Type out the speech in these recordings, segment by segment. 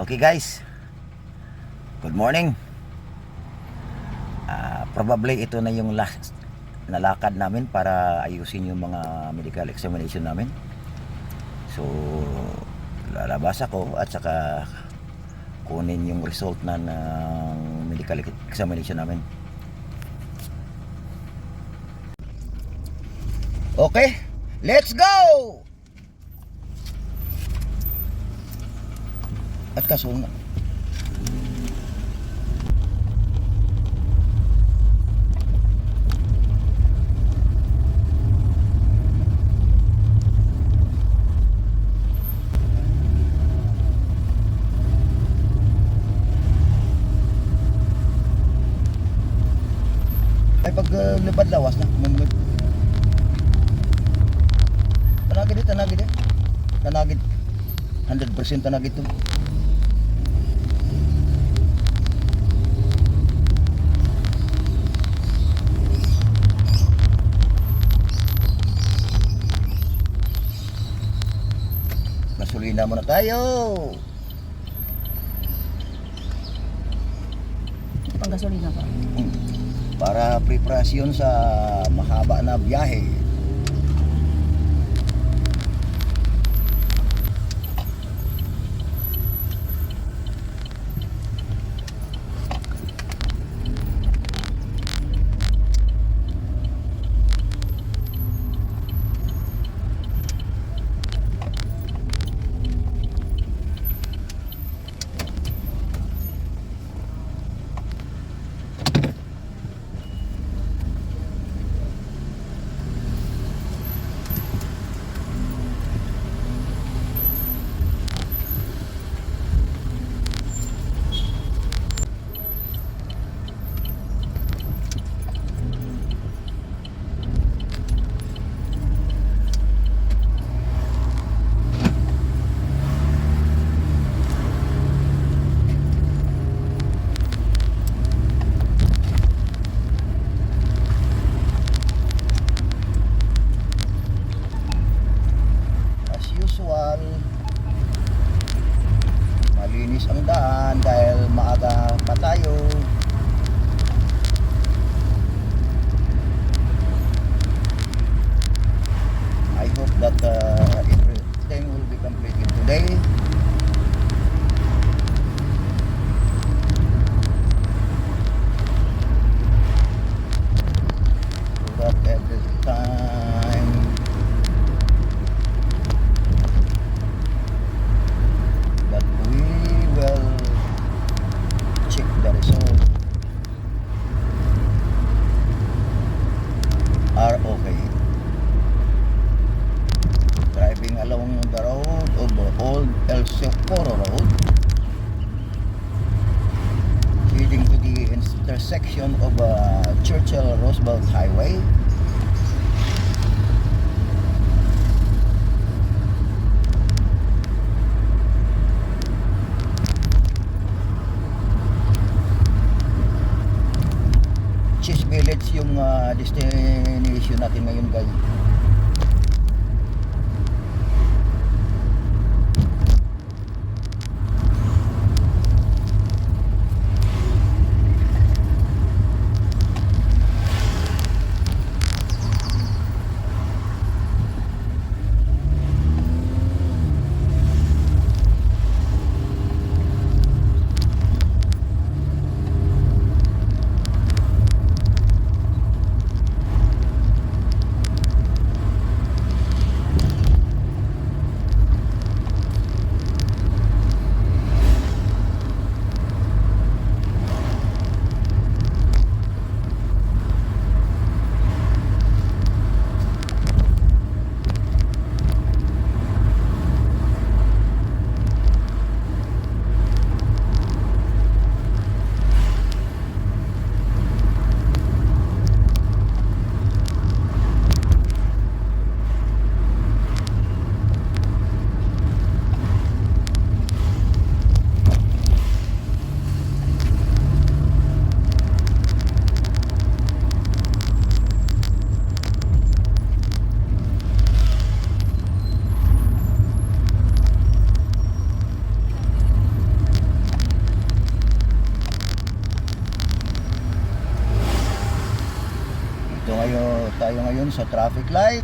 Okay guys, good morning. Probably ito na yung last na lakad namin para ayusin yung mga medical examination namin. So lalabas ako at saka kunin yung result na ng medical examination namin. Okay, let's go! At kasunod nga. Ay pag lipad lawas na, mamulod. Tanagid eh. Tanagid. 100% tanagid to. Gasolina muna tayo. Pang gasolina pa. Para preparasyon sa mahaba na biyahe. Malinis ang daan dahil maaga pa tayo. I hope that everything will be completed today. So that every time that we will check the result are okay. Driving along the road of Old El Socorro Road leading to the intersection of Churchill Roosevelt Highway. Cheese Village yung destination natin ngayon guys. tayo ngayon sa traffic light.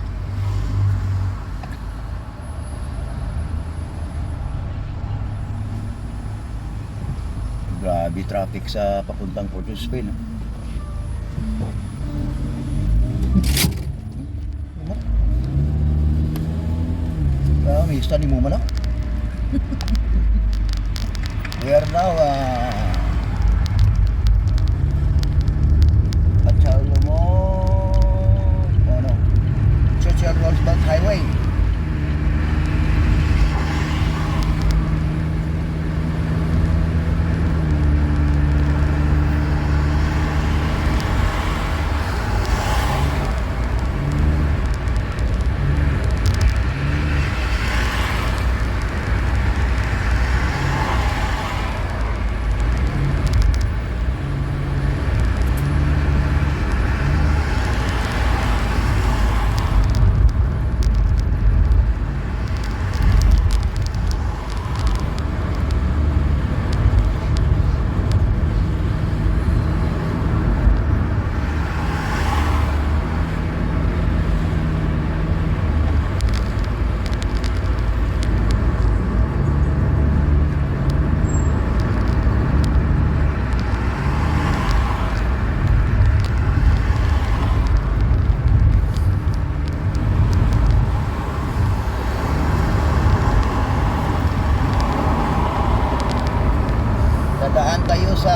Grabe traffic sa papuntang Port of Spain. May study mo man ako. We are now at Salomon, Churchill Roosevelt Highway. Dadaan tayo sa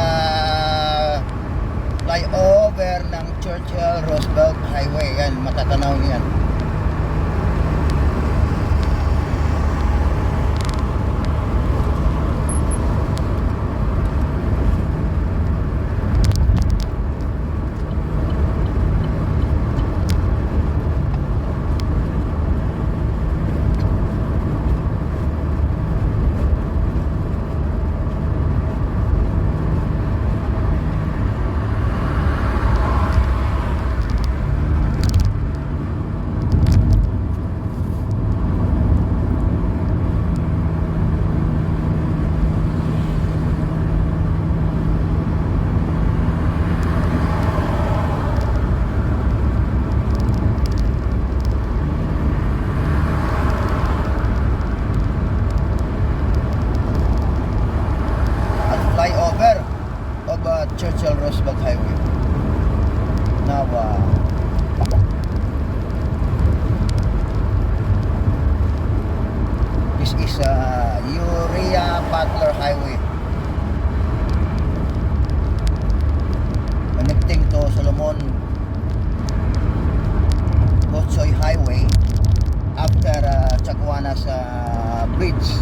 flyover ng Churchill Roosevelt Highway. Yan, matatanaw niyan. Flyover of Churchill Roosevelt Highway. Now, this is Uriah Butler Highway, connecting to Solomon Botsoy Highway after Chaguanas Bridge.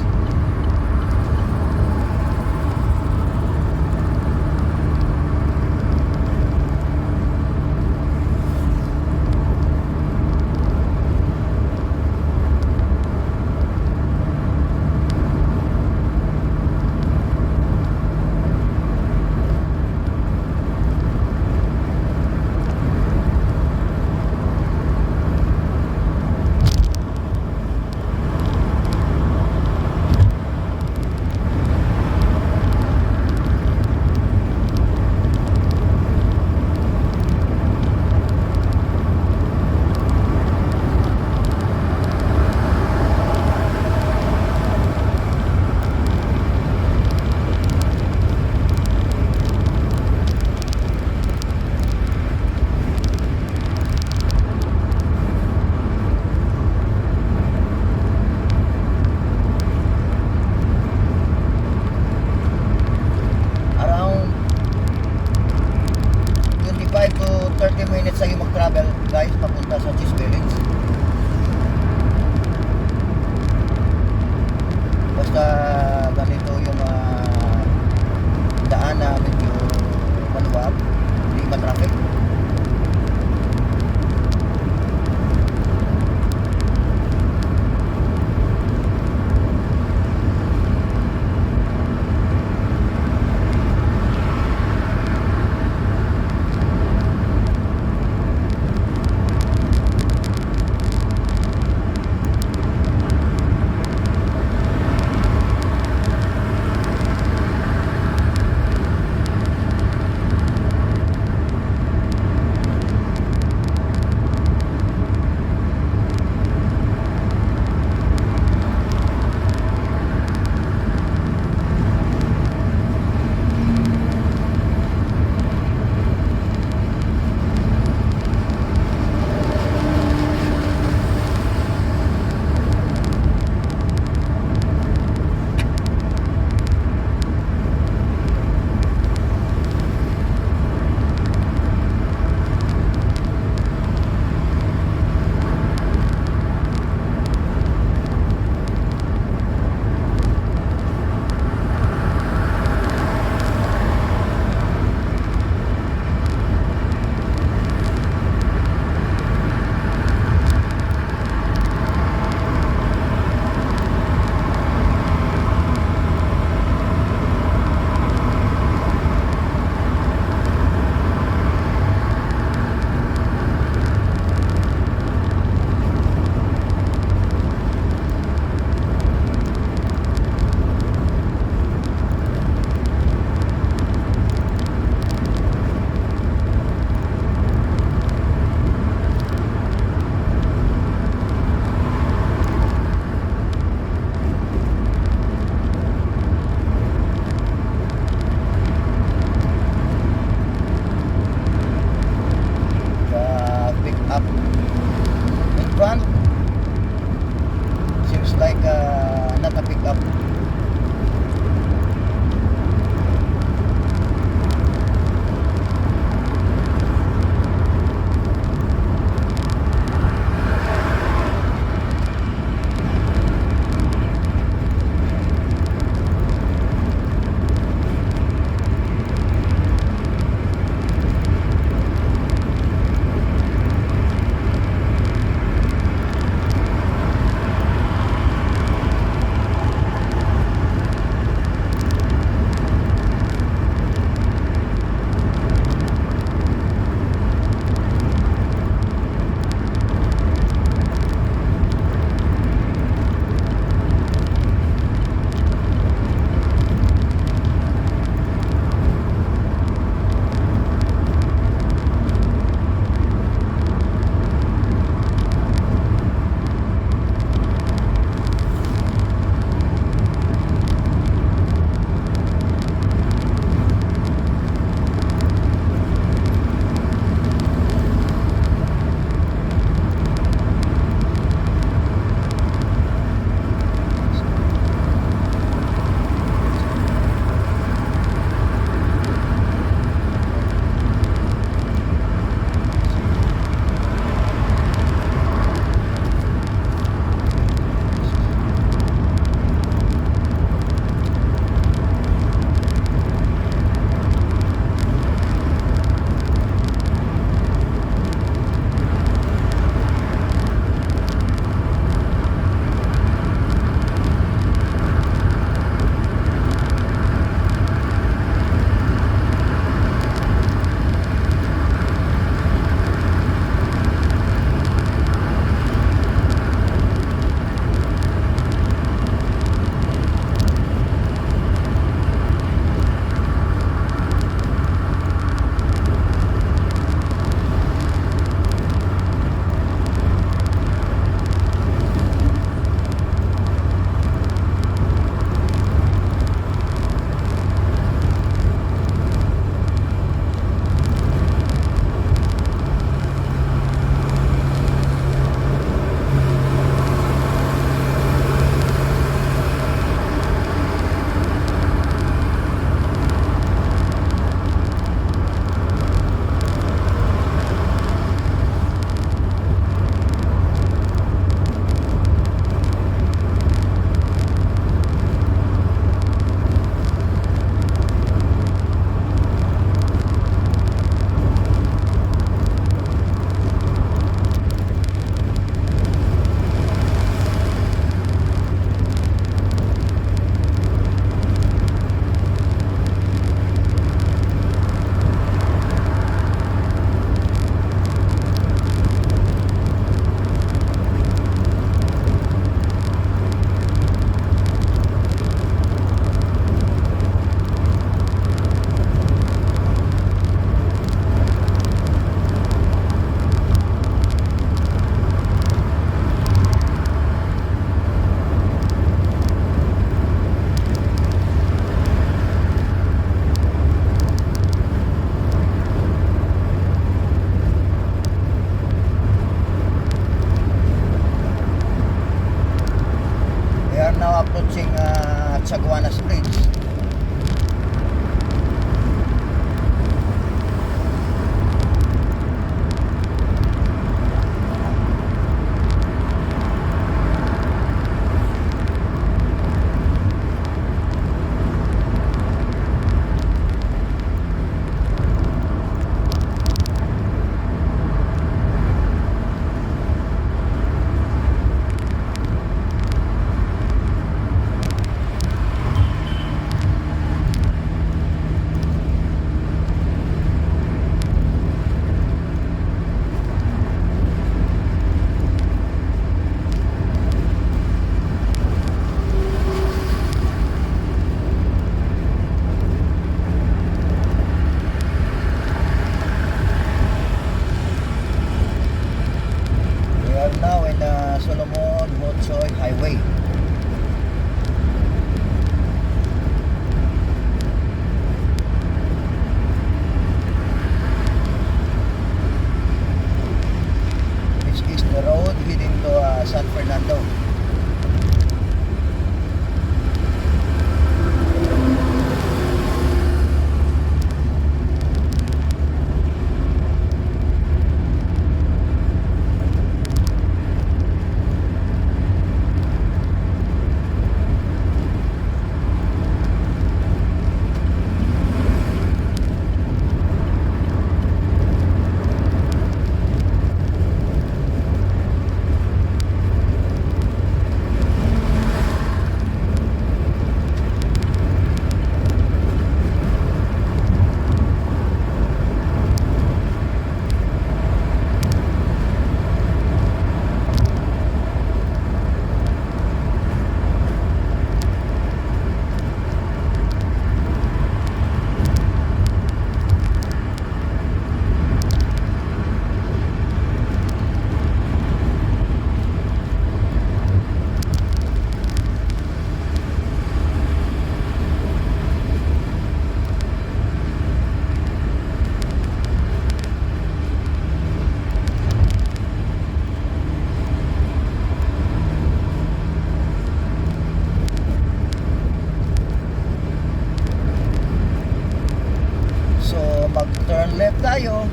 left tayo.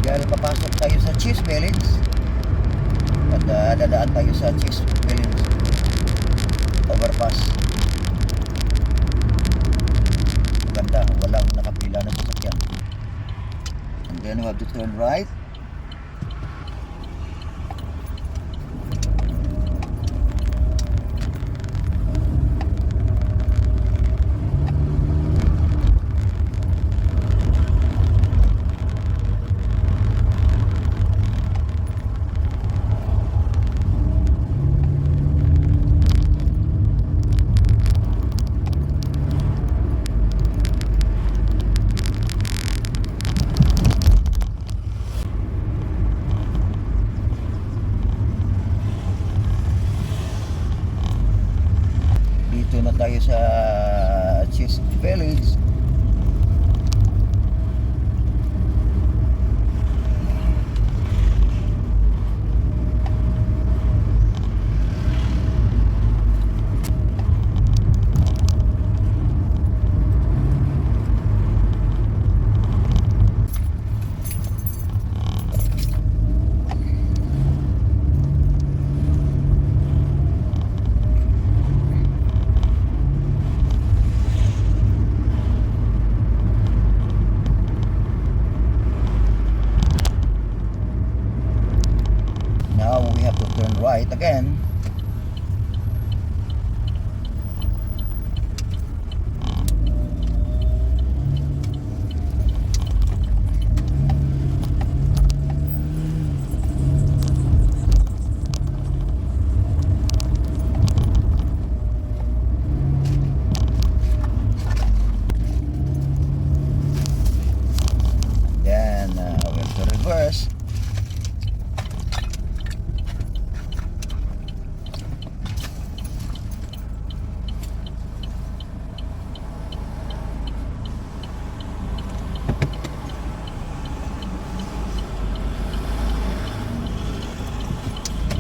Dahil papasok tayo sa Cheese Village. At dadaan tayo sa Cheese Village overpass. Ganda, walang nakapila na sasakyan. And then we have to turn right. Dito na tayo sa Cheese Village. Now we have to turn right again. Then we have to reverse.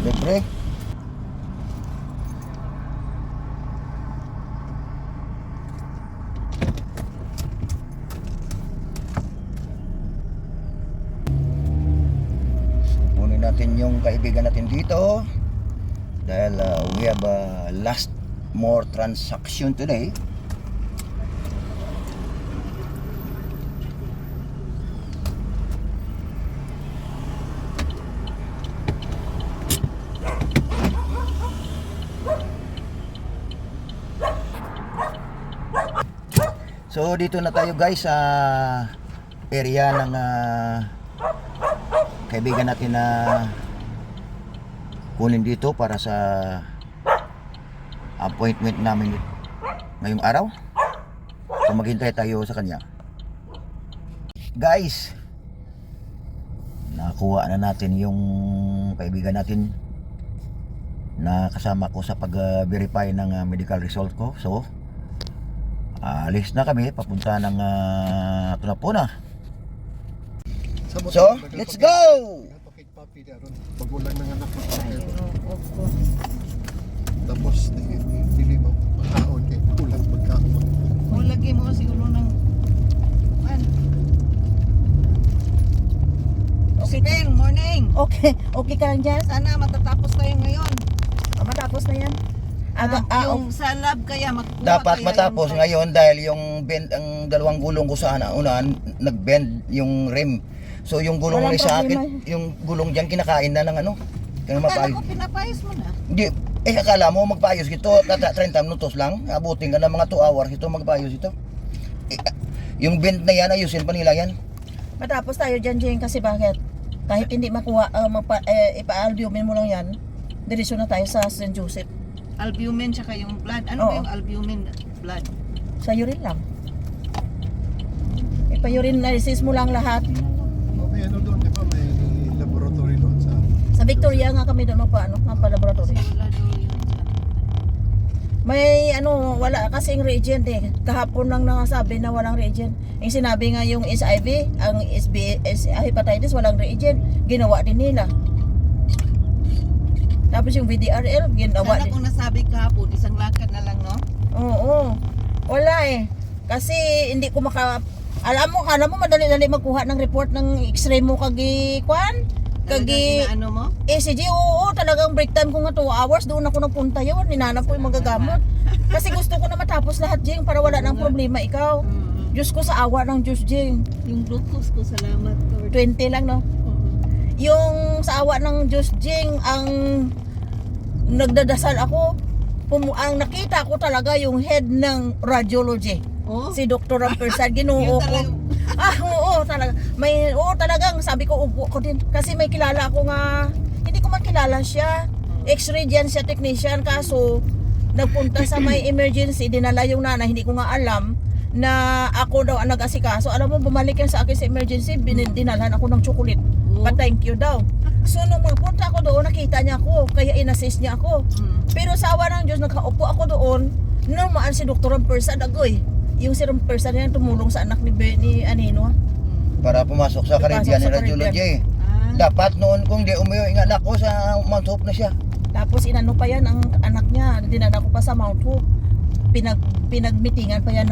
The brake. Kunin natin yung kaibigan natin dito dahil we have a last more transaction today. So dito na tayo guys sa area ng kaibigan natin na kunin dito para sa appointment namin ngayong araw. So maghintay tayo sa kanya. Guys, nakuha na natin yung kaibigan natin na kasama ko sa pag-verify ng medical result ko. So alis na kami papunta ng Tunapuna. So, let's go! Bagulang ng anak ko. Tapos, dili mo pagkaon kay kulang pagkaon. O, lagi mo siguro ng... Okay, Teng, morning! Okay ka lang dyan? Sana matatapos tayo ngayon. Matapos na yan? Yung sa lab kaya makukuha Dapat kaya matapos yung... ngayon dahil yung bend, ang dalawang gulong ko sa unahan nag-bend yung rim. So yung gulong Walang ulit sa akin, problema. yung gulong diyan kinakain na ng ano. Kaya Akala mapayos. ko pinapayos mo na. Hindi, akala mo magpayos ito, 30 minutos lang, abutin ka ng mga 2 hours ito magpayos ito. Yung bend na yan, ayusin pa nila yan. Matapos tayo dyan, Jane, kasi bakit? Kahit hindi makuha, ipa-albumin mo lang yan, diretso na tayo sa St. Joseph. Albumin tsaka yung blood. Ano ba Oo. yung albumin blood? Sa urine lang. Ipa-urine analysis mo lang lahat. May ano doon, di ba? May laboratory doon sa... Sa Victoria nga kami doon magpa-laboratory. Wala daw yun sa... May wala kasing reagent eh. Kahapon lang nasabi na walang reagent. Yung sinabi nga yung HIV, ang hepatitis, walang reagent. Ginawa din nila. Tapos yung VDRL, ginawa Sana din. kung nasabi kahapon, isang lakad na lang, no? Oo. Wala eh. Kasi hindi ko Alam mo madali-dali magkuha ng report ng x-ray mo kagi kwan? Kagi Talagang inaano mo? ECG, oo, talagang break time ko nga 2 hours, doon ako nagpunta yun, ninanap ko yung magagamot. Kasi gusto ko na matapos lahat, Jing, para wala nang problema ikaw. Diyos ko sa awa ng Diyos, Jing. Yung glucose ko, salamat Lord. 20 lang, no? Yung sa awa ng Diyos, Jing, ang nagdadasal ako, ang nakita ko talaga yung head ng radiology. Oh, Si Dr. Rampersad, ginoo yun ko. talagang- Oo, talaga. Talagang sabi ko, upo ko din. Kasi may kilala ako nga, hindi ko man kilala siya. X-ray dyan siya, technician. Kaso, nagpunta sa may emergency, dinala yung nanay, hindi ko nga alam na ako daw ang nag-asikaso. Alam mo, bumalik yan sa akin sa emergency, dinalhan ako ng chocolate. Oh. Pa-thank you daw. So, nung magpunta ako doon, nakita niya ako, kaya inassist niya ako. Pero sa awa ng Diyos, nakaupo ako doon, namaan si Dr. Rampersad, agoy. Yung si Rampersad yan, tumulong sa anak ni Anino. Para pumasok sa Caribbean Pumasok ni sa Radiology. Ah, Dapat noon kung di umuwi ang anak ko sa Mount Hope na siya. Tapos inano pa yan ang anak niya, dinala ko pa sa Mount Hope. Pinagmitingan pa yan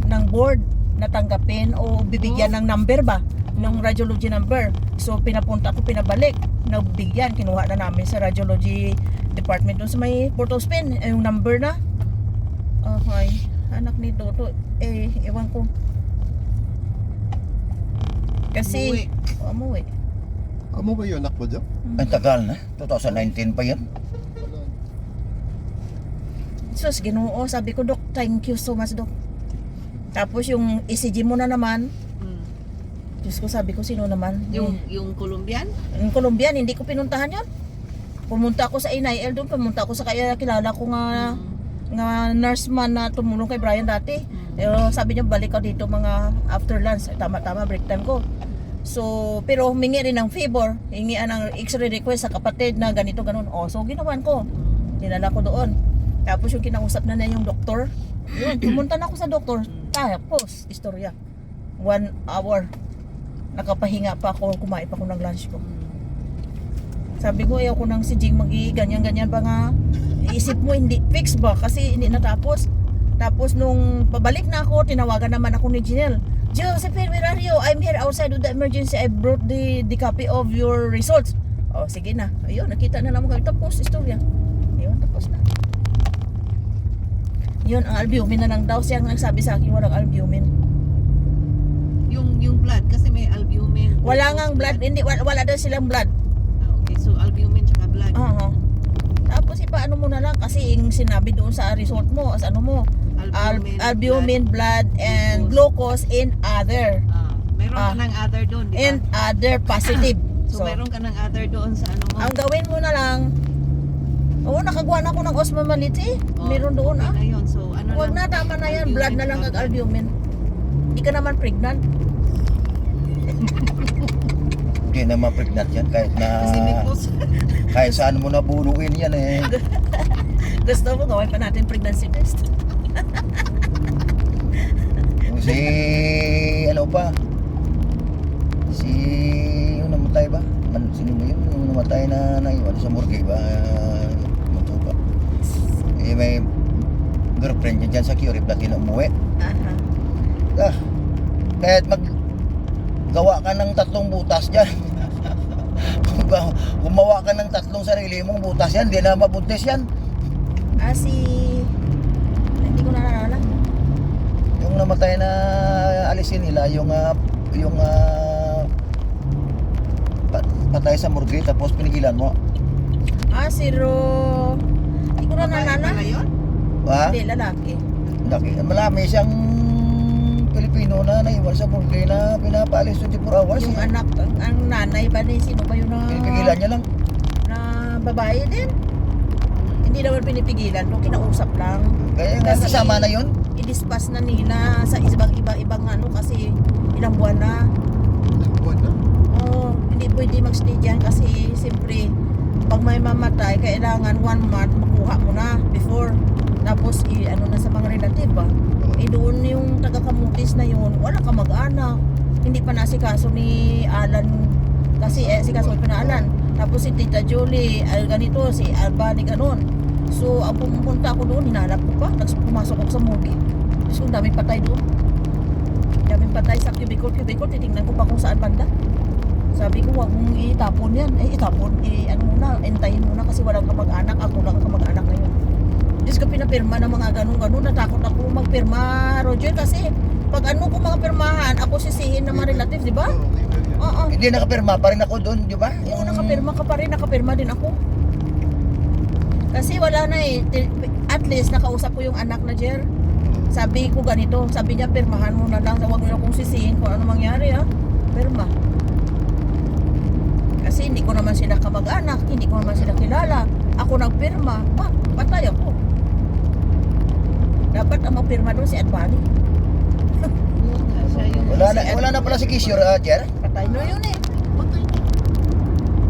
ng board na tanggapin o bibigyan ng number ba? Ng radiology number. So pinapunta ko, pinabalik. Nagbigyan, kinuha na namin sa radiology department doon sa may Port of Spain, yung number na. Okay, anak ni Toto, ewan ko. Kasi, umuwi. Amo ba yun, anak mo dyan? Ang tagal na. 2019 pa yan. Sus, Ginoo, sabi ko, Dok, thank you so much, Dok. Tapos yung ECG mo na naman, Diyos ko, sabi ko, sino naman? yung Colombian? Yung Colombian, hindi ko pinuntahan yun. Pumunta ako sa NIL doon, pumunta ako sa kaya kilala ko nga nurse man na tumulong kay Brian dati. Pero sabi niya, balik ka dito mga after lunch. Tama-tama, break time ko. So, pero humingi rin ng favor, hingi ng x-ray request sa kapatid na ganito, ganun. Oh, so ginawan ko. Dinala ko doon. Tapos yung kinausap na niya yung doktor. Yun, pumunta na ako sa doktor. Tapos, istorya. 1 hour. Nakapahinga pa ako, kumain pa ako ng lunch ko. Sabi ko, ayaw ko nang si Jing ganyan-ganyan ba nga. Iisip mo, hindi fix ba? Kasi hindi natapos. Tapos nung pabalik na ako, tinawagan naman ako ni Janelle. Josephine, where are you? I'm here outside of the emergency. I brought the copy of your results. Oh, sige na. Ayun, nakita na naman kami. Tapos, istorya. Ayun, tapos na. Yun, ang albumin na lang daw. Siya ang nagsabi sa akin, walang albumin. Yung blood, kasi may albumin. Wala ngang blood. Hindi, wala daw silang blood. Okay, so albumin tsaka blood. Oo. Tapos ipaano mo na lang kasi yung sinabi doon sa result mo, sa ano mo, albumin, blood, and glucose in other. Meron ka ng other doon, di ba? And other positive. So, meron ka ng other doon sa ano mo. Ang gawin mo na lang, nakagawa na ako ng osmolality. Meron doon okay na yun. So, ano Huwag na, lang, tama na yan. Blood na lang ang albumin. Hindi ka naman pregnant. Hindi naman pregnant yan kahit na Kasi may post. kahit saan mo nabunuin yan eh. Gusto mo, gawin pa natin pregnancy test. Si ano pa? Si yung namatay ba? Sino ba yun? Yung namatay na naiwan sa morgue ba? Muto ba? May girlfriend niya dyan sa Curib na kinumuwi. Aha. Kahit gawa ka ng 3 butas dyan. Gumawa ka ng 3 sarili mong butas yan, hindi na mabuntis yan. Hindi ko naalala. Yung namatay na alisin nila, yung patay sa morgue tapos pinigilan mo. Si hindi ko na naalala. Pala yun? Ha? Hindi, lalaki. Marami siyang Pilipino na naiwan sa morgue na pinapalis 24 hours. Yung anak, ang nanay ba ni sino ba yun na Pinipigilan niya lang. na babae din? Hindi naman pinipigilan, no, kinausap lang. Kaya nga Kasi kasama na yun. I-dispass na nila sa ibang ano kasi ilang buwan na. Ilang buwan na? Hindi pwede magstay dyan kasi siyempre pag may mamatay, kailangan 1 month makuha mo na before. Tapos ano na sa mga relative ba? Doon yung taga-Kamutis na yun, wala ka mag-anak. Hindi pa nasikaso ni Alan kasi sikaso pa na Alan. Tapos si Tita Julie, ganito, si Albani ganun. So, ang pumunta ako doon, hinanap ko pa. Pumasok ako sa morgue. So, ang daming patay doon. Daming patay sa cubicle, titingnan ko pa kung saan banda. Sabi ko, wag mong itapon yan. Itapon, ano muna, entayin muna kasi walang kamag-anak. Ako lang ang kamag-anak na yun. Diyos ko, pinapirma ng mga ganun-ganun. Natakot ako magpirma, Roger, kasi pag ano ko mga pirmahan, ako sisihin ng mga relatives, di ba? Oo, waiver yan. Oo. Hindi nakapirma pa rin ako doon, di ba? Oo, nakapirma ka pa rin, nakapirma din ako. Kasi wala na eh. At least nakausap ko yung anak na Jer. Sabi ko ganito, sabi niya pirmahan mo na lang, huwag mo na kong sisihin kung ano mangyari ha. Pirma. Kasi hindi ko naman sila kamag-anak, hindi ko naman sila kilala. Ako nagpirma, patay ako. Dapat ang magpirma doon si Adbani. Siya yung Wala na pala si Kishore, Jer. Patay na yun eh.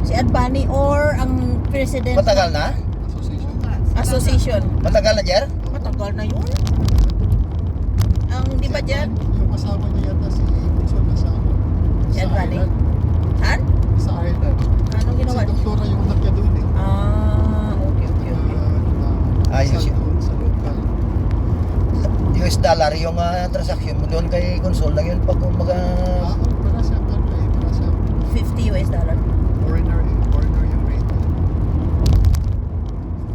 Si Adbani or ang president Matagal na? Association. association. Matagal na, Jer? Matagal na yun. Ang di ba dyan? Yung asawa niya yata si Quezon asawa. Si Adbani? Han? Sa Ireland. Anong Si ginawa? doktora yung anak niya doon eh. Okay. Ayos yun. Sa local. US dollar yung transaction mo doon kay Consol lang yun pag mga Para sa ano eh. Para sa $50. foreigner eh. Foreigner yung rate.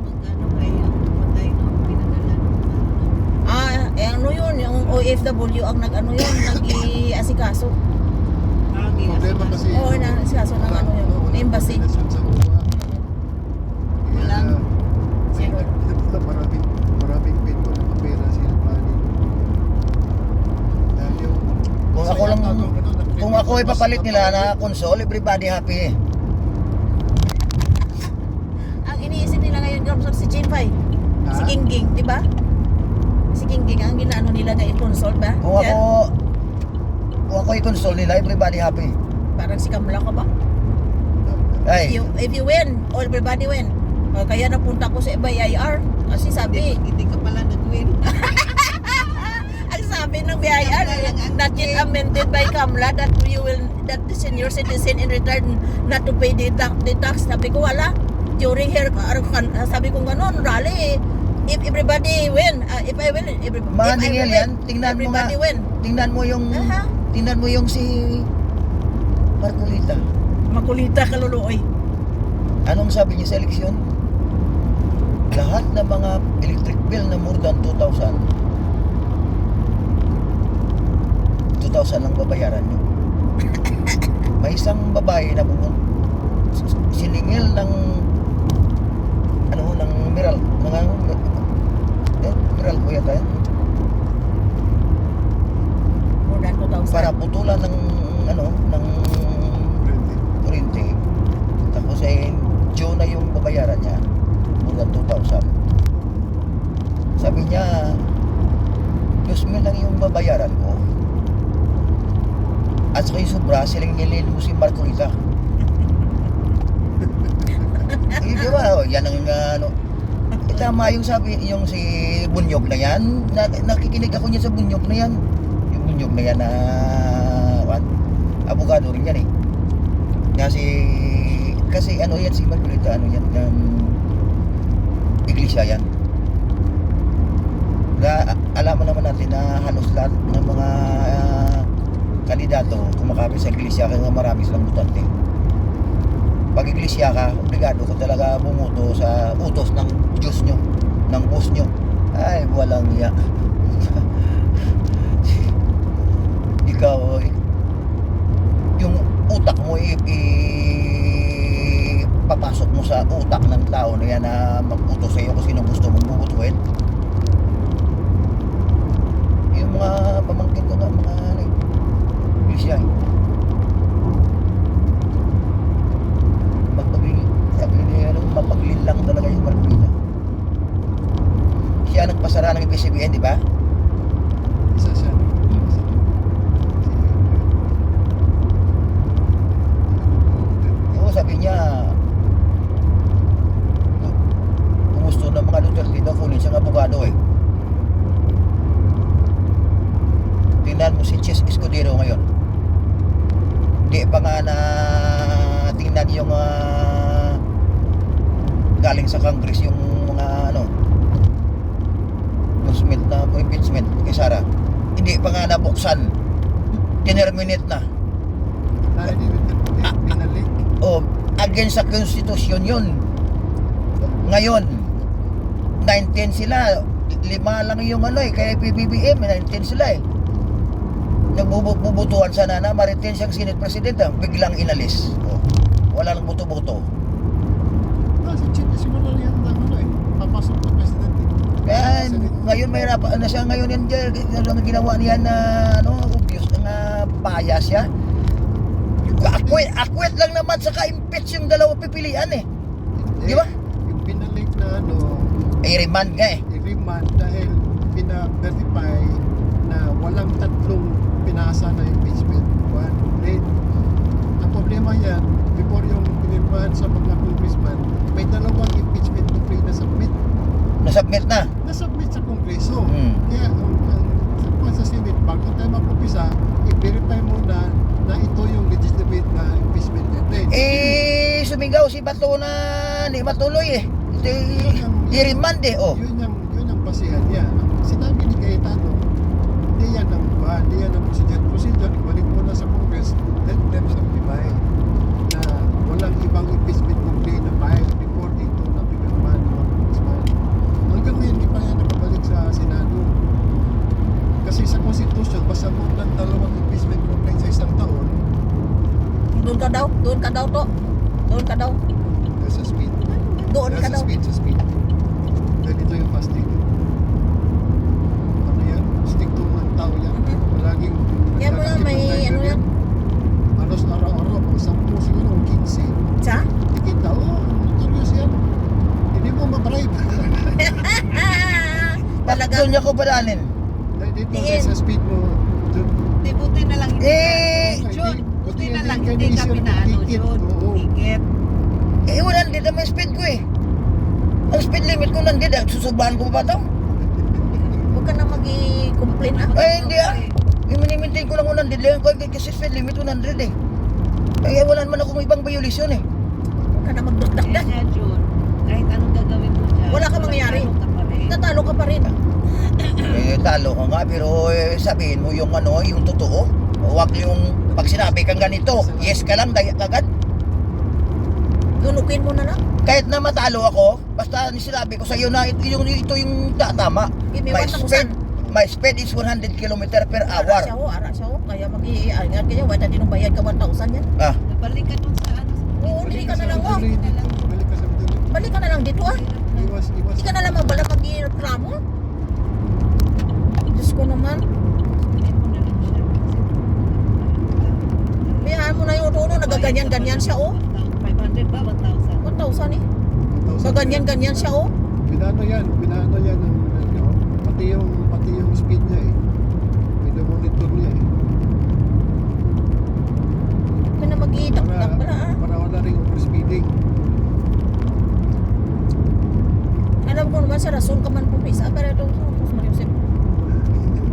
Magkano kayo patay no pinadala Ano yun, yung OFW ang nag-ano yun, nag-i-asikaso. Problema kasi. Oo, na-asikaso ng ano yun, embassy. Sa UWA. Walang- Sino? Maraming pinto na pera si Albani. Dahil yung Kung ako lang, kung ako ipapalit nila na Consol, everybody happy. Ang iniisip nila ngayon, si Jinpay, si Gingging, di ba? Si Gingging, ang ginaano nila na i-consult ba? Kung Yan. ako i-Consol nila, everybody happy. Parang si Kamla ka ba? Ay, If you win, everybody win. Kaya napunta ko sa BIR kasi sabi, hindi ka pala nag-win. ang sabi ng BIR, not yet amended by Kamla that that the senior citizen in return not to pay the tax. Sabi ko wala. During her, sabi ko ganon, rally. If everybody win, if I win, maningil yan. Tingnan mo nga. everybody win. Tingnan mo yung si Marcolita. Makulita kaluluoy. Anong sabi niya sa eleksyon? Lahat ng mga electric bill na more than 2,000 lang babayaran nyo. May isang babae na siningil ng ng Miral, Miral ko yata yan. More than 2,000. Para putulan ng ng kuryente. Tapos Joe na yung babayaran niya. More than 2,000. Sabi niya, 2,000 lang yung babayaran ko. At saka yung sobra, silingilin mo si Marcolita. Di ba? Yan ang tama yung sabi, yung si Bunyog na yan. Nakikinig ako niya sa Bunyog na yan. Yung Bunyog na yan na abogado rin yan eh. Kasi ano yan si Marcolita, iglesia yan. Alam mo naman natin na halos lahat ng mga kandidato kumakapit sa iglesia kaya marami silang butante. Pag iglesia ka, obligado ka talaga bumuto sa utos ng Diyos nyo, ng boss nyo. Ay, walang iya. Ikaw, yung utak mo papasok mo sa utak ng tao na yan na mag-utos sa iyo kung sino gusto mong bubutuhin. Yung mga pamangkin ko nga, mga iglesia mapaglin lang talaga yung Marcolita. Siya nagpasara ng PCBN, di ba? Isa siya. Oo, sabi niya kung gusto ng mga Duterte daw kunin siyang abogado eh. Tingnan mo si Chis Escudero ngayon. Di pa nga na tingnan yung galing sa Congress yung mga endorsement na impeachment kay Sara. Hindi pa nga nabuksan tinerminate na. Dahil binalik. O, against sa Constitution yun. Ngayon, 19 sila. 5 lang yung ano eh, kaya PBBM, 19 sila eh. Nagbubutuan sana na ma-retain siyang Senate President, biglang inalis. O, wala lang buto-buto. Kasi simula yan ng ano eh. Papasok na president. Kaya ngayon may na siya ngayon yan, ang ginawa niya na ano, obvious na bias siya. Akwet lang naman sa ka-impeach yung dalawa pipilian eh. Di ba? Yung binalik na ano, I-remand nga eh. i-remand dahil pina-verify na walang tatlong pinasa na impeachment. One, then, ang problema yan, before yung pinirmahan sa mga congressman, may dalawang impeachment decree na submit. Nasubmit na. Na-submit sa Kongreso. Hmm. Kaya, sa Senate, bago tayo mag-umpisa, i-verify muna na ito yung legitimate na impeachment natin. Eh, sumigaw si Bato na hindi matuloy eh. I-remand eh, oh. Yun ang basihan niya. Sinabi ni Cayetano, hindi yan ang procedure, ibalik mo na sa Congress, let them certify na walang ibang impeachment complaint na file before dito na pinirmahan ng mga congressman. Hanggang ngayon, hindi pa yan nakabalik sa Senado. Kasi sa Constitution, basta mo ng dalawang impeachment complaint sa isang taon, Doon ka daw to. Doon ka daw. sa speed. Doon ka daw. Sa speed. Ganito yung fasting. Ano yan? Stick to one tao yan. Palaging Yan mo yan, may ano yan. Halos araw-araw, pag 10 siguro, 15. Sa? Tikita, notorious yan. Hindi mo ma-bribe. Bakit doon niya ko padalin? Dito Tingin. sa speed mo, Di buti na lang. Eh, John, buti na lang. Hindi Hindi ka ka pinaano, ticket. John. Oo. Ticket. eh wala, hindi naman yung speed ko eh. Ang speed limit ko nandito, susubahan ko pa ba ito? Huwag ka na mag-i-complain ah. Eh, hindi ah. Yung minimintain ko lang 100 lang ko kasi speed limit 100 eh. Eh, wala naman akong ibang violation eh. Huwag ka na Kaya magdagdag. nga, John, kahit anong gagawin mo dyan, Wala kang mangyayari. talo ka pa rin. Tatalo ka pa rin. Eh, talo ka nga, pero sabihin mo yung ano, yung totoo. Huwag yung, pag sinabi kang ganito, yes ka lang, daya agad. Tunukin mo na lang. Kahit na matalo ako, basta sinabi ko sa iyo na ito yung tama. Give me My 1,000. speed is 100 km per Ara hour. siya ho. Kaya mag-i-ingat kaya. Wala din ang bayad ka 1,000 yan. Ah, Balik ka dun sa ano. Oo, hindi ka na lang ho. Balik ka sa Madrid. Balik ka na lang dito ah. Iwas. Hindi ka na lang mabala mag-i-reklamo. Diyos ko naman. Sabihin mo na lang siya. Bayaan mo na yung tono. Nagaganyan-ganyan siya oh. 500 ba? 1,000? 1,000 eh. Gaganyan-ganyan siya oh. Binano yan ng ano, pati yung speed niya eh. Monitor niya eh. Huwag ka na mag-i-dakdak pala ah. Para wala rin overspeeding. Alam ko naman sa rason ka man pumisa. Pero ito, Mariusip.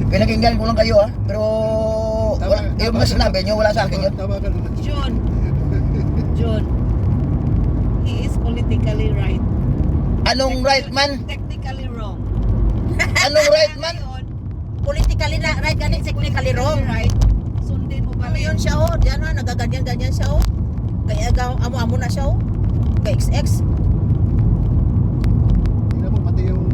pinakinggan ko lang kayo ah. Pero yung mga sinabi nyo, wala sa akin yun. Tama ka naman. John, he is politically right. Anong right man? Technically wrong. Anong right man? Ngayon, Politically na, right ka technically wrong. right. Sundin mo pa Ano rin. yun siya oh. Diyan na, nagaganyan-ganyan siya oh. Kaya amo-amo na siya oh. Kay XX. Tingnan mo pati yung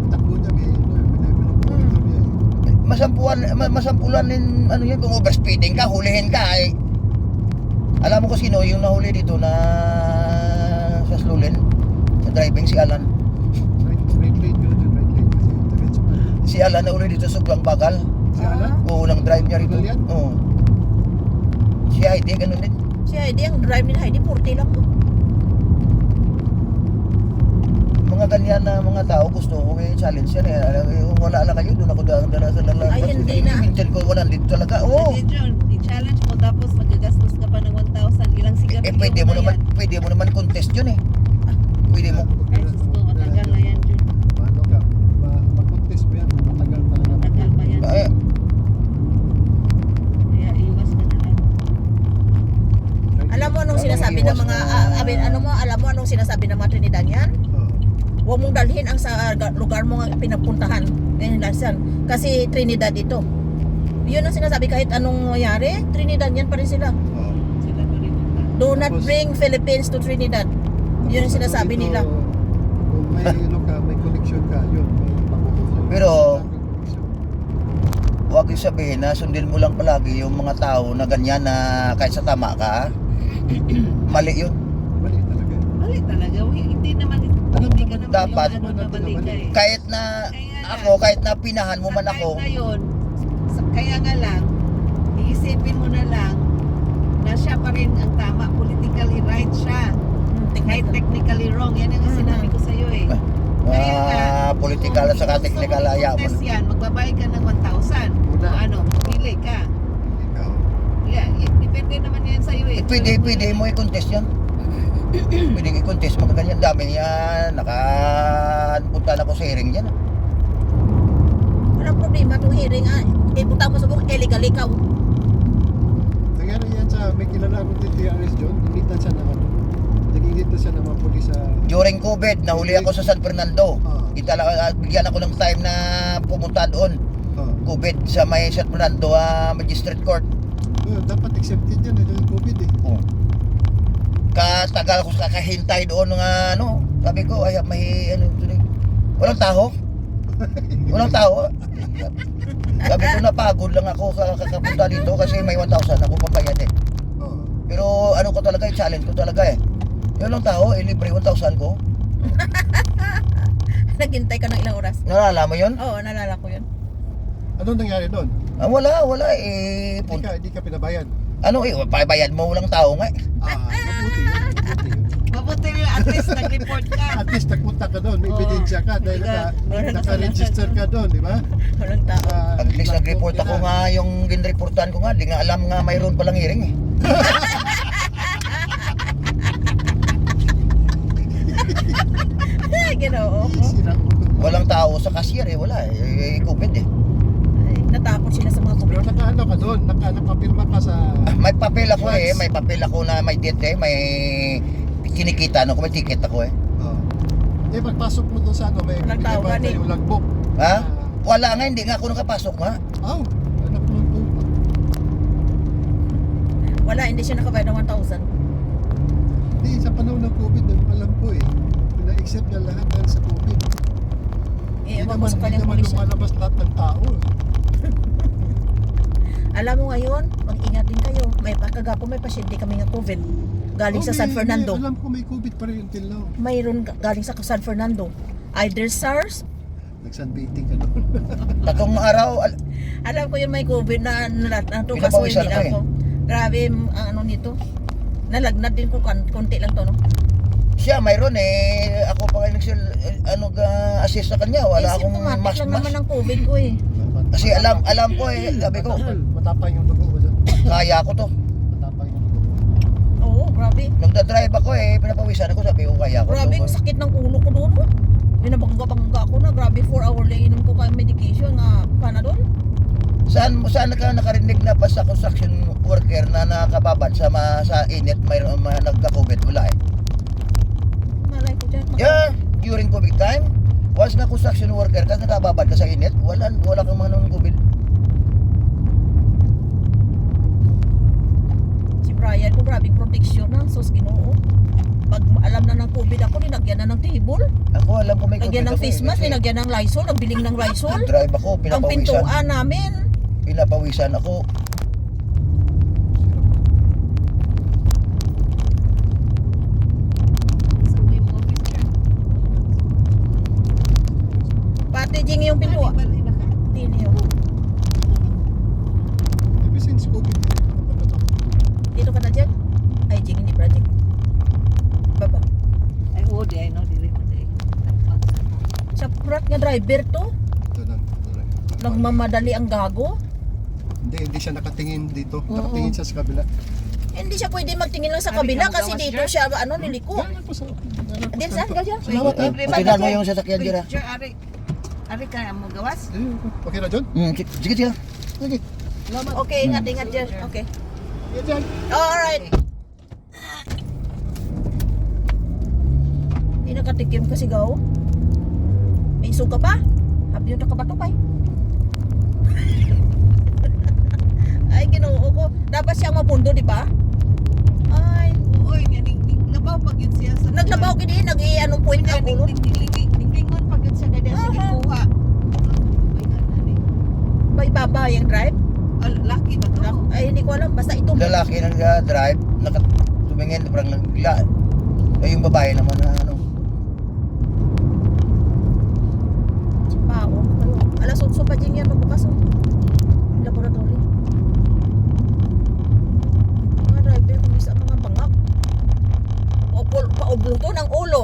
takbo niya pinapinitor niya eh. Masampulan din ano yun, kung overspeeding ka, hulihin ka eh. Alam mo ko sino yung nahuli dito na sa Slulin, sa driving, si Alan. Right lane ka na dyan, right lane kasi diretso pa. Si Alan nahuli dito sa sobrang bagal. Si Alan? Oo, nang drive niya rito. Bagal yan? Oo. Si Heidi, ganun din. Si Heidi, ang drive ni Heidi, 40 lang to. Mga ganyan na mga tao, gusto ko may challenge yan eh. Kung wala lang kayo, doon ako dala sa lalabas. Ay, hindi na. Minsan ko wala dito talaga. Oo. Hindi, John, i-challenge mo tapos magagastos ka pa ng 1,000. Ilang sigarilyo Pwede mo naman contest yun eh. Pwede mo. Ay, sus ko, matagal na yan, John. Paano ka? Mag-contest mo yan, matagal talaga. Matagal pa yan. Ay, Kaya iwas ka na lang. Alam mo anong sinasabi ng mga alam mo anong sinasabi ng mga Trinidadian? Huwag mong dalhin ang sa lugar mo nga pinapuntahan. Ganyan lang siyan. Kasi Trinidad ito. Yun ang sinasabi, kahit anong mayari, Trinidad yan pa rin sila. Oo. Sila pa rin ang Do not Tapos- bring Philippines to Trinidad. Yun ang Tapos sinasabi dito, nila. Kung may ano ka, may connection ka, yun, may makukuha. Pero- Huwag yung sabihin na sundin mo lang palagi yung mga tao na ganyan na kahit sa tama ka. Mali yun. Mali talaga. Mali talaga. Hindi naman, Alam hindi naman, ka naman dapat, yung ano na mali ka eh. Kahit na ako, kahit na pinahan mo man Sa ako, time na yun, kaya nga lang, iisipin mo na lang na siya pa rin ang tama. Politically right siya. Kahit technically wrong. Yan ang sinabi ko sa'yo eh. Kaya nga, political at saka technical aya mo. Test yan, magbabayad ka ng 1,000. Una. O ano, pili ka. Ikaw. Yeah, depende naman yan sa'yo eh. Pwede mo i-contest yan. Pwede i-contest mo ganyan. Dami yan. Nakapunta na ko sa hearing yan. Walang problema itong hearing. Ipunta mo sa buong illegal ikaw. Nangyari yan sa may kilala akong TTRS John, initan siya ng ano. Nag-init na siya ng mga pulis sa... During COVID, nahuli ako sa San Fernando. Bigyan ako ng time na pumunta doon. COVID sa may San Fernando Magistrate Court. Dapat accepted yan dahil COVID eh. Oh. Katagal ko kakahintay doon ng ano. Sabi ko, ay may ano. Walang tao. Walang tao. Sabi ko, napagod lang ako kakapunta dito kasi may 1,000 ako pambayad eh. Oo. Pero ano ko talaga, challenge ko talaga eh. Yun lang tao, libre 1,000 ko. Naghintay ka ng ilang oras. Nalala mo yun? Oo, nalala ko yun. Anong nangyari doon? Wala Hindi ka pinabayad. Ano pabayad mo, walang tao nga eh. Mabuti yun. Mabuti yun. Mabuti rin, at least nag-report ka. At least nagpunta ka doon, may ebidensya ka dahil naka-register ka doon, di ba? Walang tao. At least nag-report ako nga, yung ginreportan ko nga, di nga alam nga mayroon palang hearing eh. Ginoo ko. Sira ulo. Walang tao sa cashier eh, wala eh. COVID eh. Ay, natakot sila sa mga Pero COVID. naka-ano ka doon, nakapirma ka sa... May papel ako eh, may papel ako na may date eh, may kinikita no, may ticket ako eh. Pagpasok mo doon sa ano, may Walang tao binibenta ka eh. yung logbook. Ha? Wala nga, hindi nga ako nakapasok nga. Anak mo logbook. Wala, hindi siya nakabayad ng 1,000. Hindi, sa panahon ng COVID, alam ko eh. Pina-accept niya lahat dahil sa COVID. Eh, ewan ko sa kanyang naman pulis. lumalabas lahat ng tao. Alam mo ngayon, mag-ingat din kayo. May kagapo may pasyente kami ng COVID. Galing sa San Fernando. Alam ko may COVID pa rin until now. Mayroon galing sa San Fernando. Either SARS, Nag-sunbathing ka doon. Tatong araw, alam ko yun may COVID na nato kaso Pinapawisan hindi ako ako. Grabe ang ano nito. Nalagnat din ko konti lang to no. siya mayroon eh. Ako pa kayo assist sa kanya. Wala akong symptomatic lang naman mas. ng COVID ko eh. Kasi alam ko eh, sabi ko, Matapang yung dugo mo dyan. kaya ko to. Matapang yung dugo mo. Oo, grabe. Nagdadrive ako eh, pinapawisan ako, sabi ko kaya ko Grabe, to. ang sakit ng ulo ko doon. Binabangga-bangga ako na. Grabe, 4 hour lang inom ko kayo medication nga Panadol. Saan ka nakarinig na pa sa construction worker na nakababad sa init mayroon nagka-COVID? Wala eh. Malay ko dyan. Yeah, during COVID time, once na construction worker ka, nakababad ka sa init, wala kang manong COVID. Si Brian ko, grabing protection na. Sus, Ginoo. Pag alam na ng COVID ako, linagyan na ng table. Ako alam ko may COVID Lagyan ng ako face eh, mask, kasi linagyan ng Lysol, nagbiling ng Lysol. drive ako, Ang pintuan namin. pinapawisan ako. Sabi mo, officer. Pati Jing yung pintuan. Balik na ka. Hindi niyo. Ever since COVID, hindi ko naman natakot. Dito ka na dyan? Ay, Jing, hindi project. Baba. Ay, oo, di ay no, dili mo di. Sa prat nga driver to, Ito na. nagmamadali ang gago. Hindi siya nakatingin dito. Nakatingin siya sa kabila. Hindi siya pwede magtingin lang sa Sabi kabila ka, kasi magawas dito dyan? siya liliko. Diyan po sa... Diyan saan ka dyan? Salamat ha. Tingnan mo yung sasakyan dyan. Picture, Ari ka mo gawas? Okay na John? Sige. Sige. Salamat. Okay, ingat dyan. Okay. Yan dyan. Alright. Hindi nakatikim kasi gaw. May suga pa. Habi yung nakabato pa eh. labas siya mapundo, di ba? Ay, Uy, naglabaw pag yun siya sa naglabaw gini, nag-i-anong point ang ulo. Dinglingon pag yun siya ganda sa Aha. gikuha. Ay, ganun eh. May baba yung drive. Lucky ba to? Ay, hindi ko alam. Basta ito. Lalaki nang drive, tumingin, parang nagla. Ay, yung babae naman na ano. Pao. Alas 8 pa din yan magbukas. Oh. Laboratory. Mga driver, kung isa mga bangak. Paublo to ng ulo.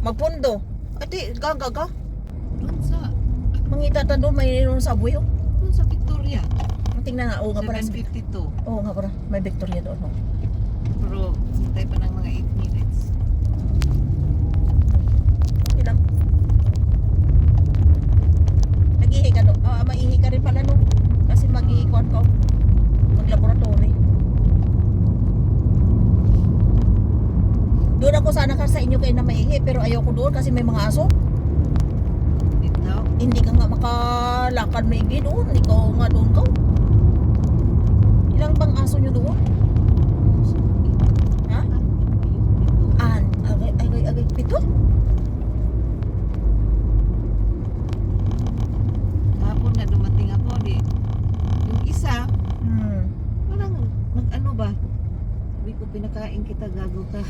Magpundo. Ati, gagaga. Doon sa, Mangita ta doon, may mayroon sa buyo. doon sa Victoria. Tingnan nga, oo nga pala. 7:52. Oo nga pala, may Victoria doon. Oh. Pero, hintay pa ng mga 8 minutes. Ilang? Nag-ihi ka doon. Maihi ka rin pala no. Kasi mag-iikuan ka. Mag-laboratory. Doon ako sana ka sa inyo kayo na maihi, pero ayoko doon kasi may mga aso. Dito. Hindi ka nga makalakad maigi doon. Ikaw nga doon ka. Ilang bang aso nyo doon? Ha? Agay. Pito? Hapon na dumating ako, di. Yung isa, Hmm. parang, ano ba? Sabi ko, pinakain kita, gago ka.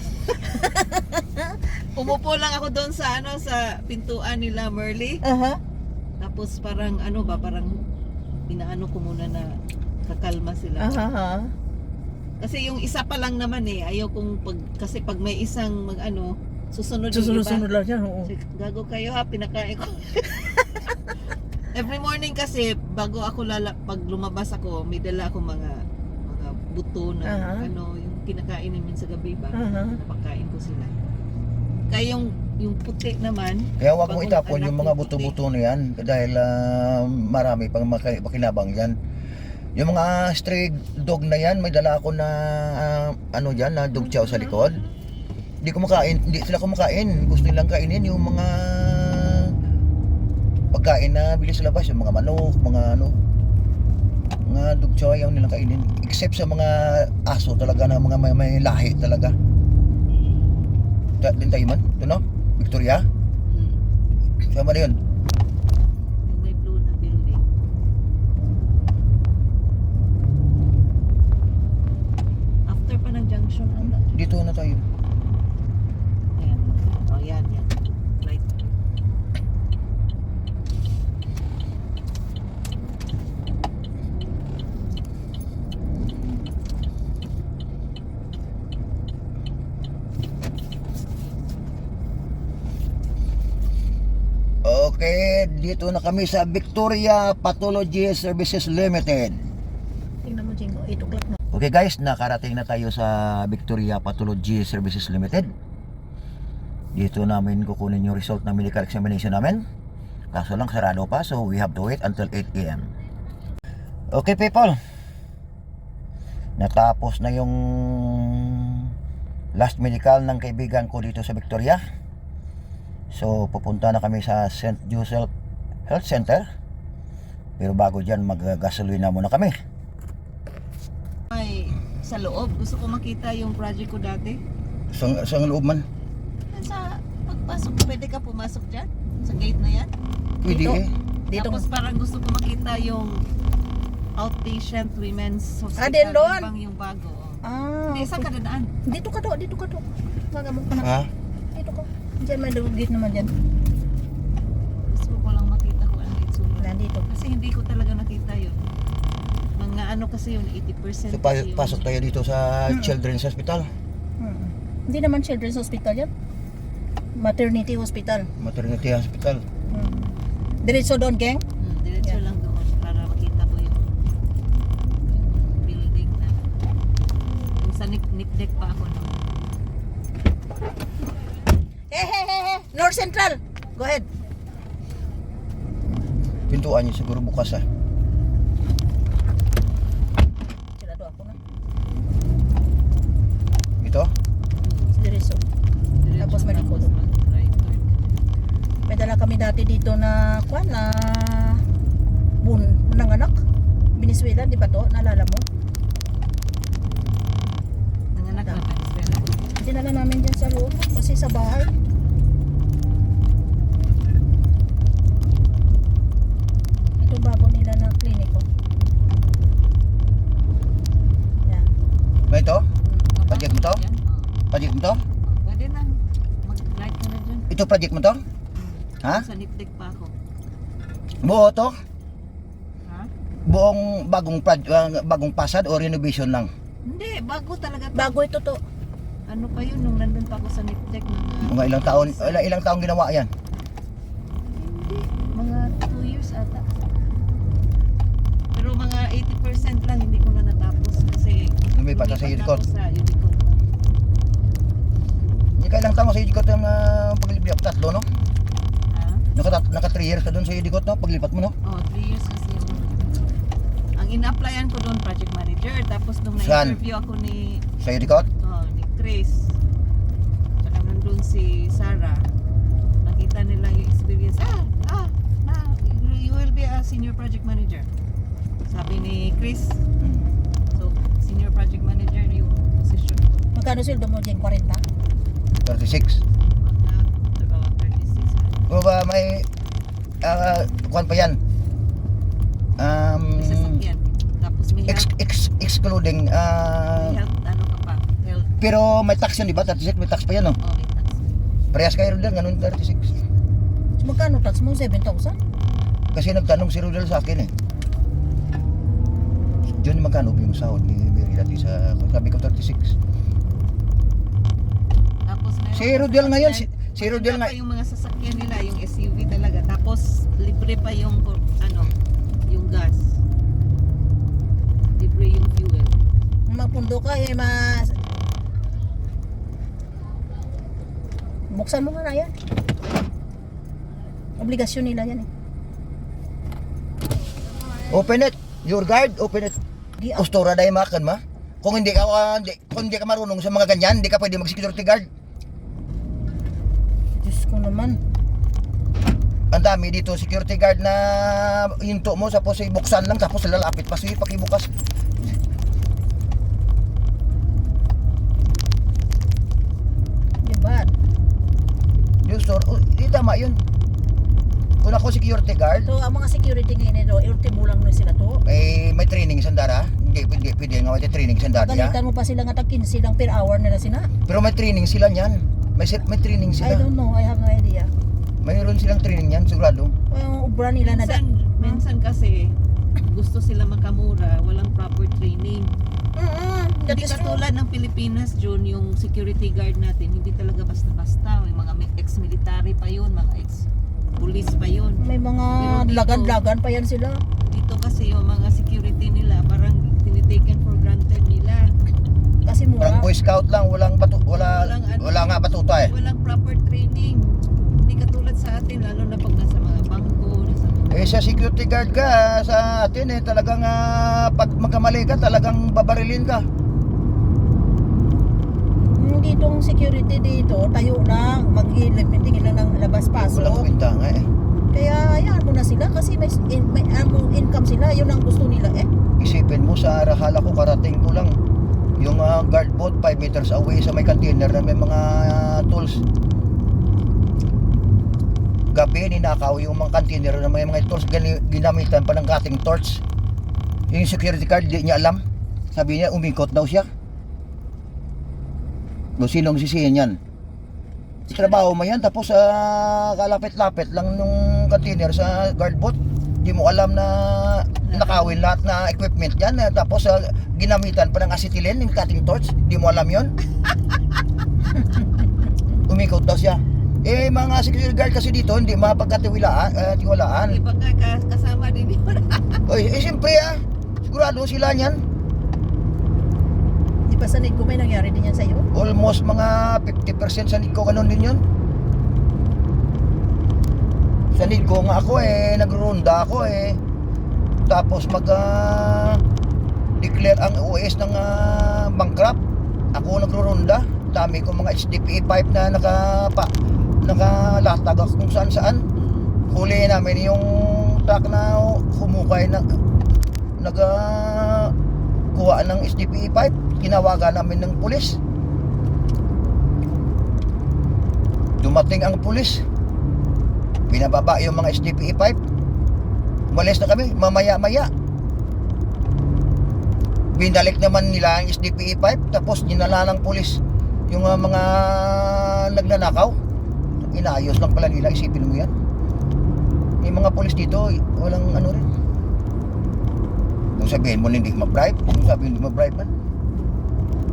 Umupo lang ako doon sa, sa pintuan nila, Merly. Aha. Tapos parang, parang, inaano ko muna na kakalma sila. Aha. Kasi yung isa pa lang naman eh, ayaw kong kasi pag may isang susunod yung Susunod-sunod iba. lang yan. Oo. Gago kayo ha, pinakain ko. Every morning kasi, bago ako pag lumabas ako, may dala ako mga buto na Aha. yung kinakain namin sa gabi ba, Aha. napakain ko sila. Kaya yung puti naman, Kaya wag mo bagong itapon anak yung ng mga puti. buto-buto na yan dahil marami pang makinabang yan. Yung mga stray dog na yan, may dala ako na dyan, na dog chow sa likod. Hindi sila kumakain. Gusto nilang kainin yung mga pagkain na bili sa labas, yung mga manok, mga dog chow ayaw nilang kainin. Except sa mga aso talaga na mga may lahi talaga. Din tayo man, ito no? Victoria? Sama na yun. yung may blue na building. After pa ng junction, Dito na tayo. Ayan. Oh, yan. Right. Okay, dito na kami sa Victoria Pathology Services Limited. Tingnan mo, Jingo. 8 o'clock na. Okay guys, nakarating na tayo sa Victoria Pathology Services Limited. Dito namin kukunin yung result ng medical examination namin. Kaso lang sarado pa, so we have to wait until 8 AM. Okay people, natapos na yung last medical ng kaibigan ko dito sa Victoria. So pupunta na kami sa St. Joseph Health Center. Pero bago dyan, mag-gasolina muna kami. Ay, sa loob. Gusto ko makita yung project ko dati. Sa loob man. Sa pagpasok, pwede ka pumasok dyan? Sa gate na yan? Pwede Dito? eh. Dito. Tapos parang gusto ko makita yung outpatient women's hospital. din doon? Yung bang yung bago. Ah, Hindi, saan ka dadaan? Dito ka to. Magamok ka na. Ha? Dito ka. Diyan may gate naman dyan. Gusto ko lang makita kung ano yung itsura. Nandito. Kasi hindi ko talaga nakita yun. Mga ano kasi yun, 80% So kasi yun. pasok tayo dito sa Children's Hospital. Hindi naman children's hospital yan. Maternity hospital. Maternity Hospital. Diretso doon, gang. Diretso lang doon para makita ko yung building na. Yung sa Nipdek pa ako noon. North Central. Go ahead. Pintuan niyo siguro bukas ah. Sirado ako na. Ito? Diretso. Tapos may likod. Right. May dala kami dati dito na kwan na nanganak. Venezuela, di ba to? Naalala mo? Dinala namin dyan sa loob kasi sa bahay. Ito bago nila na kliniko. Yan. Ba ito? Mm, Project mo to? yan, oo. Project mo to? Pwede na. Mag-light ka na dyan. Ito project mo to? Ha? Sa niptik pa ako. Buo to? Ha? Buong bagong pasad o renovation lang? Hindi, bago talaga to. Bago ito to. Ano pa yun, nung nandun pa ako sa niptik. Mga ilang taon ginawa yan? Mga 2 years ata. Pero mga 80% lang, hindi ko na natapos kasi Lumipat na sa Udicot. ako sa Udicot. Hindi ka ilang taon sa Udicot yung paglilipat? Tatlo, no? Ha? Naka 3 years ka doon sa Udicot, no? Paglipat mo, no? Oh, 3 years kasi yung ang ina-applyan ko doon project manager, tapos nung Saan? na-interview ako ni Sa Udicot? ni Chris, tsaka nandun si Sarah, nakita nila yung experience. You will be a senior project manager, sabi ni Chris. So senior project manager yung position ko. Magkano sweldo mo dyan? 40? 36. Mga about 36. O ba may kuwan pa yan? May sasakyan, tapos may health, Excluding may health ano ka pa, health. pero may tax yan, di ba? 36 may tax pa yan, no? Oh, may tax. Parehas kayo Rodel, ganun 36. Magkano tax mo? 7,000? Kasi nagtanong si Rodel sa akin eh. Diyon magkano yung sahod ni Mary dati sa, sabi ko 36. Tapos meron Si pa Rodel ngayon, sasakyan. si Rodel Maganda nga, pa yung mga sasakyan nila, yung SUV talaga. Tapos libre pa yung yung gas. Libre yung fuel. Magpundo ka eh, buksan mo nga na yan. Obligasyon nila yan eh. open it, your guard, open it. Di, Kustura dahil makan ma. Kung hindi ka marunong sa mga ganyan, hindi ka pwede mag-security guard. Diyos ko naman. Ang dami dito security guard na hinto mo tapos ibuksan lang tapos lalapit pa sige pakibukas. Di ba? Diyos Lord, di tama yun. Kung ako security guard, So, ang mga security ngayon ito, ultimo lang na sila to. may training sandara. Hindi pwede nga may training sandara. Galitan mo pa sila nga tag 15 lang per hour nila sina. Pero may training sila niyan. May training I sila. don't know, I have no idea. Mayroon silang training niyan, sigurado. Yung ubra nila na Minsan kasi gusto sila makamura, walang proper training. That Hindi is true. katulad ng Pilipinas, June, yung security guard natin, hindi talaga basta-basta. May mga ex-military pa yun, mga ex-police pa yun. May mga Pero dito- lagan-lagan pa yan sila. Dito kasi yung mga security nila, parang tinitaken for granted nila. Kasi Parang mura. Boy Scout lang, wala Walang nga batuta eh. Walang proper training. Hindi katulad sa atin, lalo na pag nasa mga bangko, nasa mga... Eh sa security guard ka sa atin eh talagang pag magkamali ka talagang babarilin ka. Ditong security dito, tayo lang. Mag-tingin lang ng Walang labas-pasok. kwenta nga eh. Kaya hayaan mo na sila kasi may income sila. Yun ang gusto nila eh. Isipin mo sa Rahala ko karating ko lang yung guard boat 5 meters away sa may container na may mga tools. Gabi ninakaw yung mga container na may mga tools ginamitan pa ng cutting torch. Yung security guard di niya alam. Sabi niya umikot daw siya. No, sinong sisihin yan? Trabaho mo yan tapos kalapit-lapit lang nung container sa guard boat. Di mo alam na nakawin lahat na equipment yan tapos ginamitan pa ng acetylene yung cutting torch. Di mo alam yon. Umikot daw siya. Eh mga security guard kasi dito hindi mapagkatiwalaan. Hindi pa kasama din yun. Oy, siyempre sigurado sila niyan. Di ba sa need ko may nangyari din yan sa'yo? Almost mga 50% sa need ko ganun din yun. Sa need ko nga ako nagronda ako tapos declare ang OS ng bankrupt. Ako nagronda. Dami ko mga HDPE pipe na nakalatag ako kung saan. Huli namin yung truck na humukay na kuha ng HDPE pipe. Kinawagan namin ng pulis. Dumating ang pulis. Binababa yung mga SDPE pipe. Umalis na kami, mamaya-maya. Binalik naman nila ang SDPE pipe, tapos dinala ng pulis yung mga nagnanakaw. Inayos lang pala nila, isipin mo yan. Yung mga pulis dito, walang ano rin. Kung sabihin mo hindi ma-bribe, kung sabihin hindi ma-bribe man,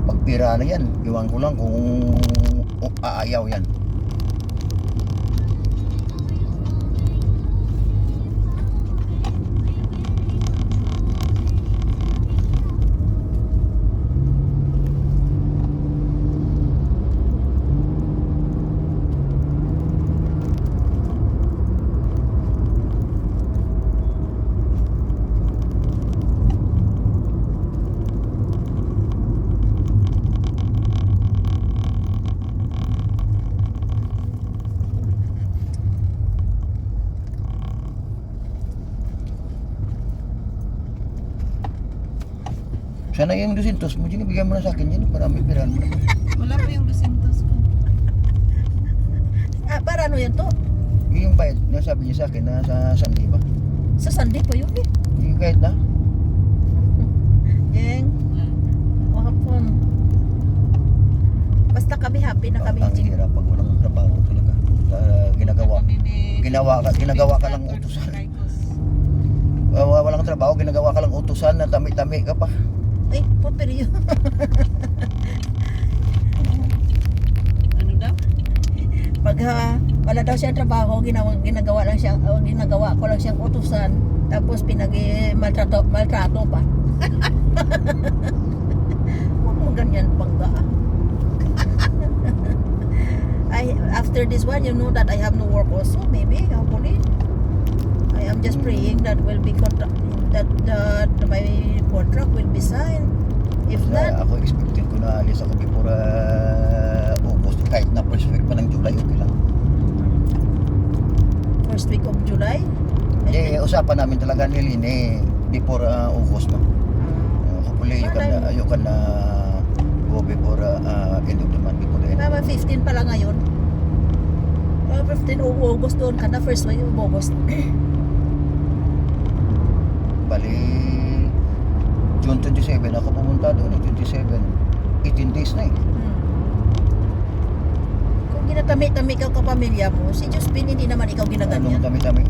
pagpira na yan. Iwan ko lang kung aayaw yan. Sana yung 200 mo dyan, bigyan mo na sa akin dyan para may pirahan mo. Wala pa yung 200 ko. Para ano yan to? Yung bayad na sabi niya sa akin na sa Sunday ba? Sa Sunday pa yun eh. Yung kahit na. Jeng, wakapon. Basta kami happy na kami. Ang hirap pag walang trabaho talaga. Ginagawa ka lang utusan. Walang trabaho, ginagawa ka lang utusan na tami-tami ka pa. Ay, poperyo. Ano daw? Pag wala daw siyang trabaho, ginagawa ko lang siyang utusan. Tapos maltrato pa. Huwag mo ganyan bangga. After this one, you know that I have no work also. Maybe, hopefully. I am just praying that will be that my contract will be signed. If not, Ako expected ko na alis ako before August. Kahit na first week pa ng July, okay lang. first week of July. Usapan namin talaga ni Lini before August mo. Hopefully you can go before end of the month, before the end. Mama, 15 pala ngayon. 15 August doon ka na, first week of August. Bali June 27 ako pumunta doon, 27. 18 days na eh. Kung ginatami-tami ka kapamilya mo, si Josephine hindi naman ikaw Anong ginaganyan. tami-tami?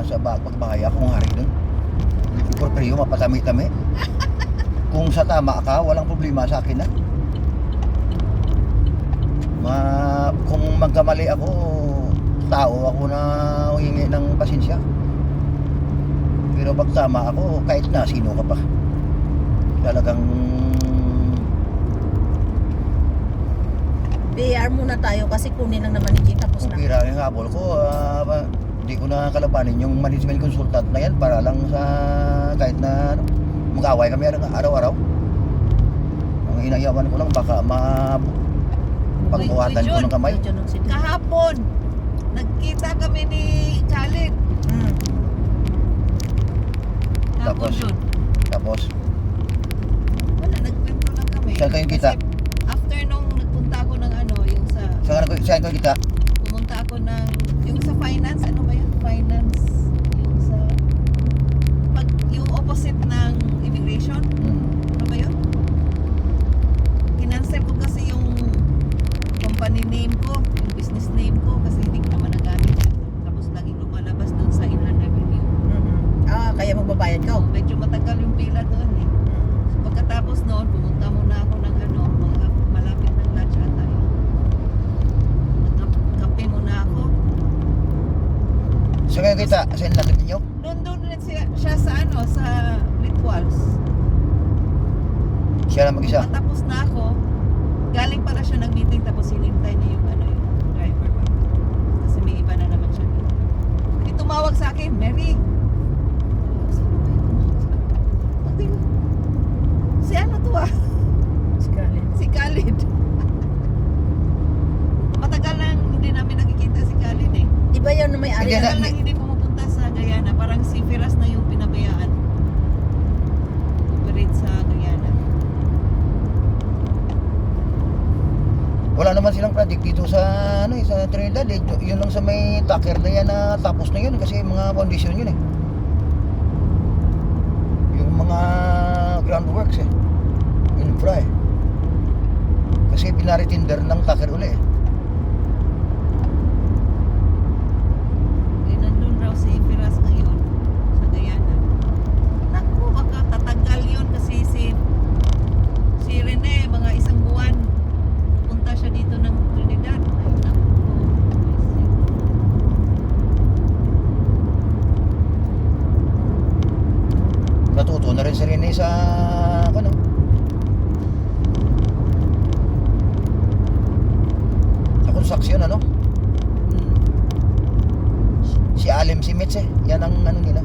Sa pagbahay akong hari doon. Por pero mapatami-tami. Kung sa tama ka, walang problema sa akin na. Kung magkamali ako, tao ako na humingi ng pasensya. Pero pag tama ako, kahit na sino ka pa, talagang PR muna tayo kasi kunin lang naman ni Jing, tapos na. pira yung habol ko. Hindi ko na kalabanin yung management consultant na yan para lang sa kahit na mag-away kami araw-araw. Ang inayawan ko lang baka pagbuhatan ko ng kamay. Kahapon, nagkita kami ni Khalid. Kahapon Tapos? yun. Tapos Wala, nagkwento lang kami. Saan kayo kita? Kasi after nung nagpunta ako ng yung saan ko kita? pumunta ako ng, yung sa finance, ano ba yun? Finance, yung opposite ng immigration. Ano ba yun? Kinansel ko kasi yung company name ko, yung business name ko, kasi hindi ko naman nagamit. Tapos laging lumalabas doon sa Inland Revenue. Kaya magbabayad ka. Medyo matagal yung pila doon eh. So, pagkatapos noon, pumunta muna ako ng mga malapit ng lunch ata yun. Nagkape muna ako. Saan kayo kita? Saan natin ninyo? Doon ulit siya sa sa rituals. Siya lang mag-isa. Matapos na ako, galing pala siya ng meeting tapos hinintay niya yung yung driver ba. Kasi may iba na naman siya. May tumawag sa akin, Mary. Sino ba yung tumawag sa akin? Pagtingin, si ano to si Khalid. Matagal nang hindi namin nakikita si Khalid eh. Di ba yan na may-ari? Hindi na- Matagal nang hindi pumupunta sa Guyana. Parang si Firas na yung pinabayaan. Operate sa Guyana. Wala naman naman silang project dito sa sa Trinidad eh. Yun lang sa may tucker na yan na tapos na yun kasi mga foundation yun eh. Yung mga groundworks eh. Infra eh. Kasi pinaritinder ng tucker uli eh. Nandun raw si Firas ngayon sa Guyana. Naku, baka tatagal yun kasi si Rene, mga isang buwan pupunta siya dito ng Trinidad. Ay, naku. Natuto na rin si Rene sa sa construction ano. Si Alim Simits eh. Yan ang ano nila.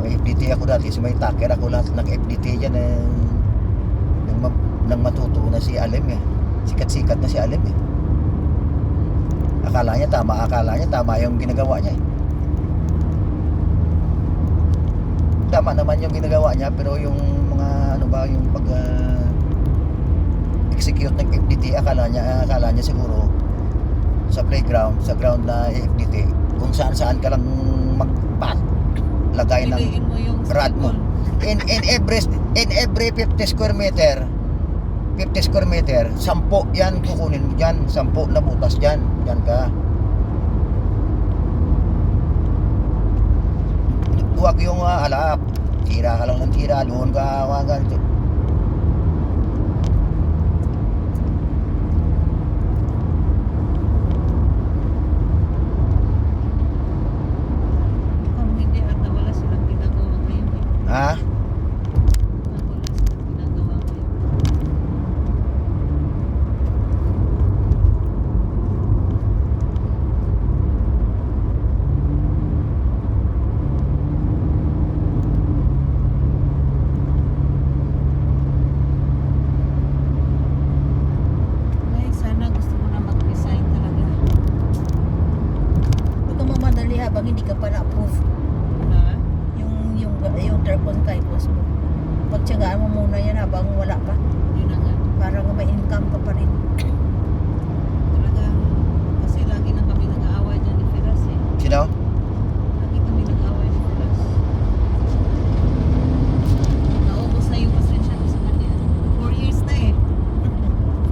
FDT ako dati sa may tucker ako lahat ng FDT dyan nang matuto na si Alim eh. Sikat-sikat na si Alim eh. Akala niya tama yung ginagawa niya eh. Tama naman yung ginagawa niya pero yung mga ano ba yung pag execute ng FDT akala niya siguro sa playground, sa ground na FDT kung saan ka lang magpat lagay ng Piliin mo yung rad mo. In every 50 square meter 10 yan kukunin mo dyan, 10 na butas dyan ka. Huwag yung alap, tira ka lang ng tira, doon ka ganito. Kung hindi ata wala silang ginagawa ngayon eh. Ha? Wala silang ginagawa ngayon. Ay, sana gusto ko na mag-resign talaga. Huwag kang mamadali habang hindi ka pa na-approve. Na? Yung Dragon Typos mo. Pagtsagaan mo muna yan habang wala pa. Yun na nga. Para nga may income ka pa rin. Talagang, kasi lagi na kami nag-aaway dyan ni Firas eh. Sino? Lagi kami nag-aaway ni Firas. Naubos na yung pasensya ko sa kanya. 4 years na eh.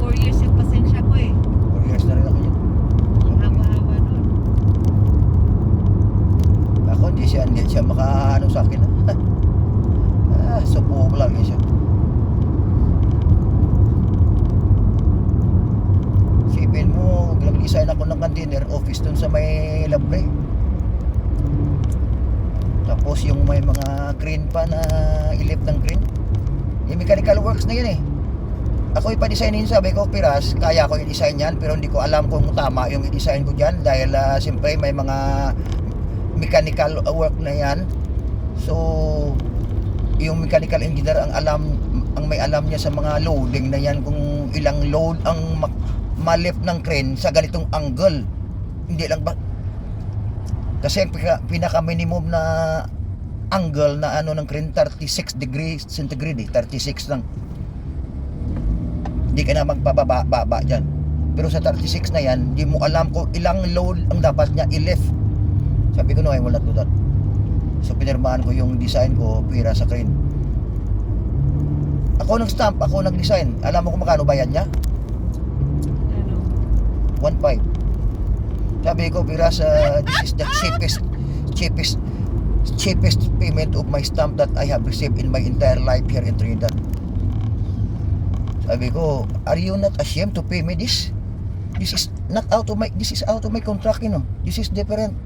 4 years yung pasensya ko eh. 4 years na rin ako dyan. Haba-haba nun. Ako hindi siya makaano sa akin. Supo lang siya. Sipin mo, nag-design ako ng container office dun sa may Labre. Tapos yung may mga crane pa na ilip ng crane. Yung mechanical works na yun eh. Ako ipa-designin, sabi ko, Piras, kaya ko i-design yan pero hindi ko alam kung tama yung i-design ko dyan dahil siyempre may mga mechanical work na yan. So yung mechanical engineer ang may alam niya sa mga loading na yan kung ilang load ang ma-lift ng crane sa ganitong angle. Hindi lang ba kasi pinaka minimum na angle na ano ng crane 36 degrees centigrade 36 lang. Hindi ka na magbababa dyan. Pero sa 36 na yan, hindi mo alam kung ilang load ang dapat niya i-lift. Sabi ko no, I will not do that. So pinirmahan ko yung design ko pira sa crane. Ako nag-stamp, ako nag-design. Alam mo kung magkano bayad niya? Ano? 1.5. Sabi ko pira sa this is the cheapest payment of my stamp that I have received in my entire life here in Trinidad. Sabi ko, are you not ashamed to pay me this? This is out of my contract, you know. This is different.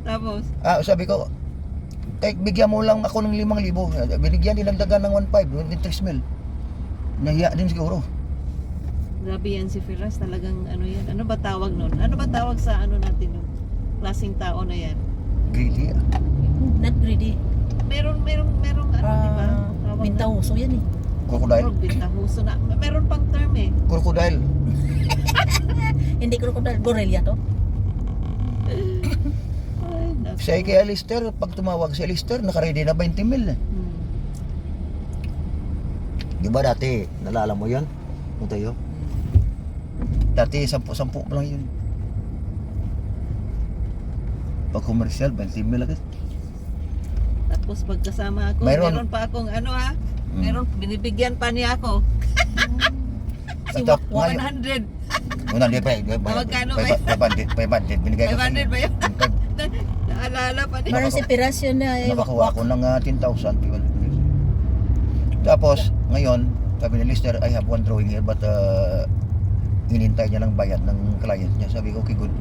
Tapos, Sabi ko, bigyan mo lang ako ng 5,000. Binigyan, dinagdagan ng 1.5, yung 3 mil. Nahiya din siguro. grabe yan si Firas. Talagang ano yan. Ano ba tawag nun? Ano ba tawag sa ano natin nun? Klaseng tao na yan. Greedy. Not greedy. Meron ano, di ba? Tawag Bintahuso yan eh. Crocodile. Bintahuso na. Meron pang term eh. Crocodile. Hindi crocodile, gorilla to. Ay, naku. Kasi kay Alistair, pag tumawag si Alistair, nakaready na 20 mil. Di ba dati, nalala mo yun? Kung tayo? Dati, 10 pa lang yun. Pag commercial, 20 mil agad. Tapos pagkasama ako, Mayroon. meron pa akong ano ha, meron, binibigyan pa niya ako. Si At Wakwak. ngayon, 100. Una, di pa, Magkano ba 500, binigay ko 500 ba yun? Five- Naalala pa niya. Parang si Piras yun na Nakakuha ko ng 10,000. Tapos, ngayon, sabi ni Lister, I have one drawing here but inintay niya ng bayad ng client niya. Sabi ko, okay, good.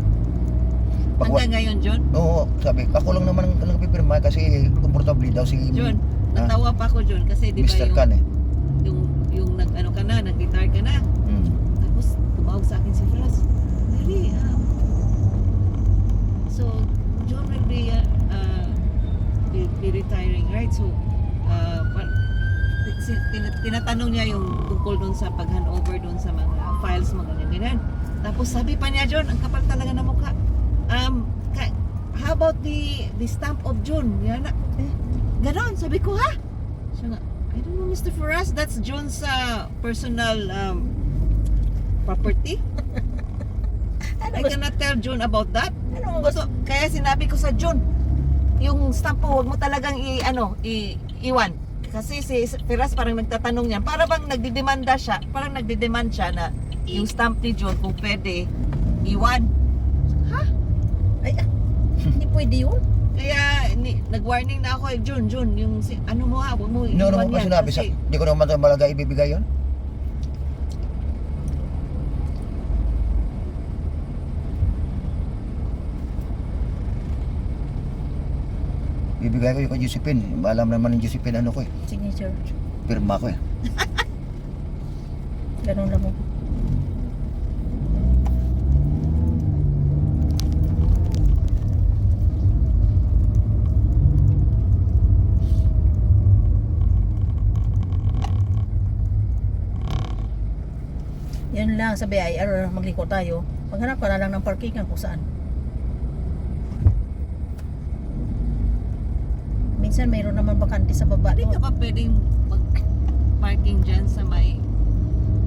Hanggang ngayon, John? Oo, sabi, ako lang naman ang nagpipirma kasi komportable daw si John, natawa pa ako, John, kasi di ba Mr. Khan eh. yung nag-ano ka na, nag-retire ka na. Mm. Tapos tumawag sa akin si Fras. Mary, so John will be retiring, right? So tinatanong niya yung tungkol doon sa pag-handover doon sa mga files mo, ganyan. Tapos sabi pa niya, John, ang kapal talaga ng mukha. How about the stamp of John? Yan na. Ganon, sabi ko, ha? Siya nga, I don't know, Mr. Faraz, that's John's personal property. I cannot tell John about that. Ano So, kaya sinabi ko sa John, yung stamp mo, huwag mo talagang iwan. Kasi si Faraz parang nagtatanong niya, para bang nagdidemand siya na yung stamp ni John kung pwede iwan. Ay, hindi pwede yun. Kaya nag-warning na ako, John, yung ano mo ha, huwag mo No, iwan ko yan. sinabi sa, Kasi, di ko naman malaga ibibigay yun. Bibigay ko yung kay Josephine. Alam naman ng Josephine ano ko eh. Signature. Pirma ko eh. Ganun lang mo. Yan lang sa BIR, magliko tayo. Maghanap ka na lang ng parkingan kung saan. Minsan mayroon naman bakante sa baba hindi ka doon. pa pwedeng mag-parking dyan sa may,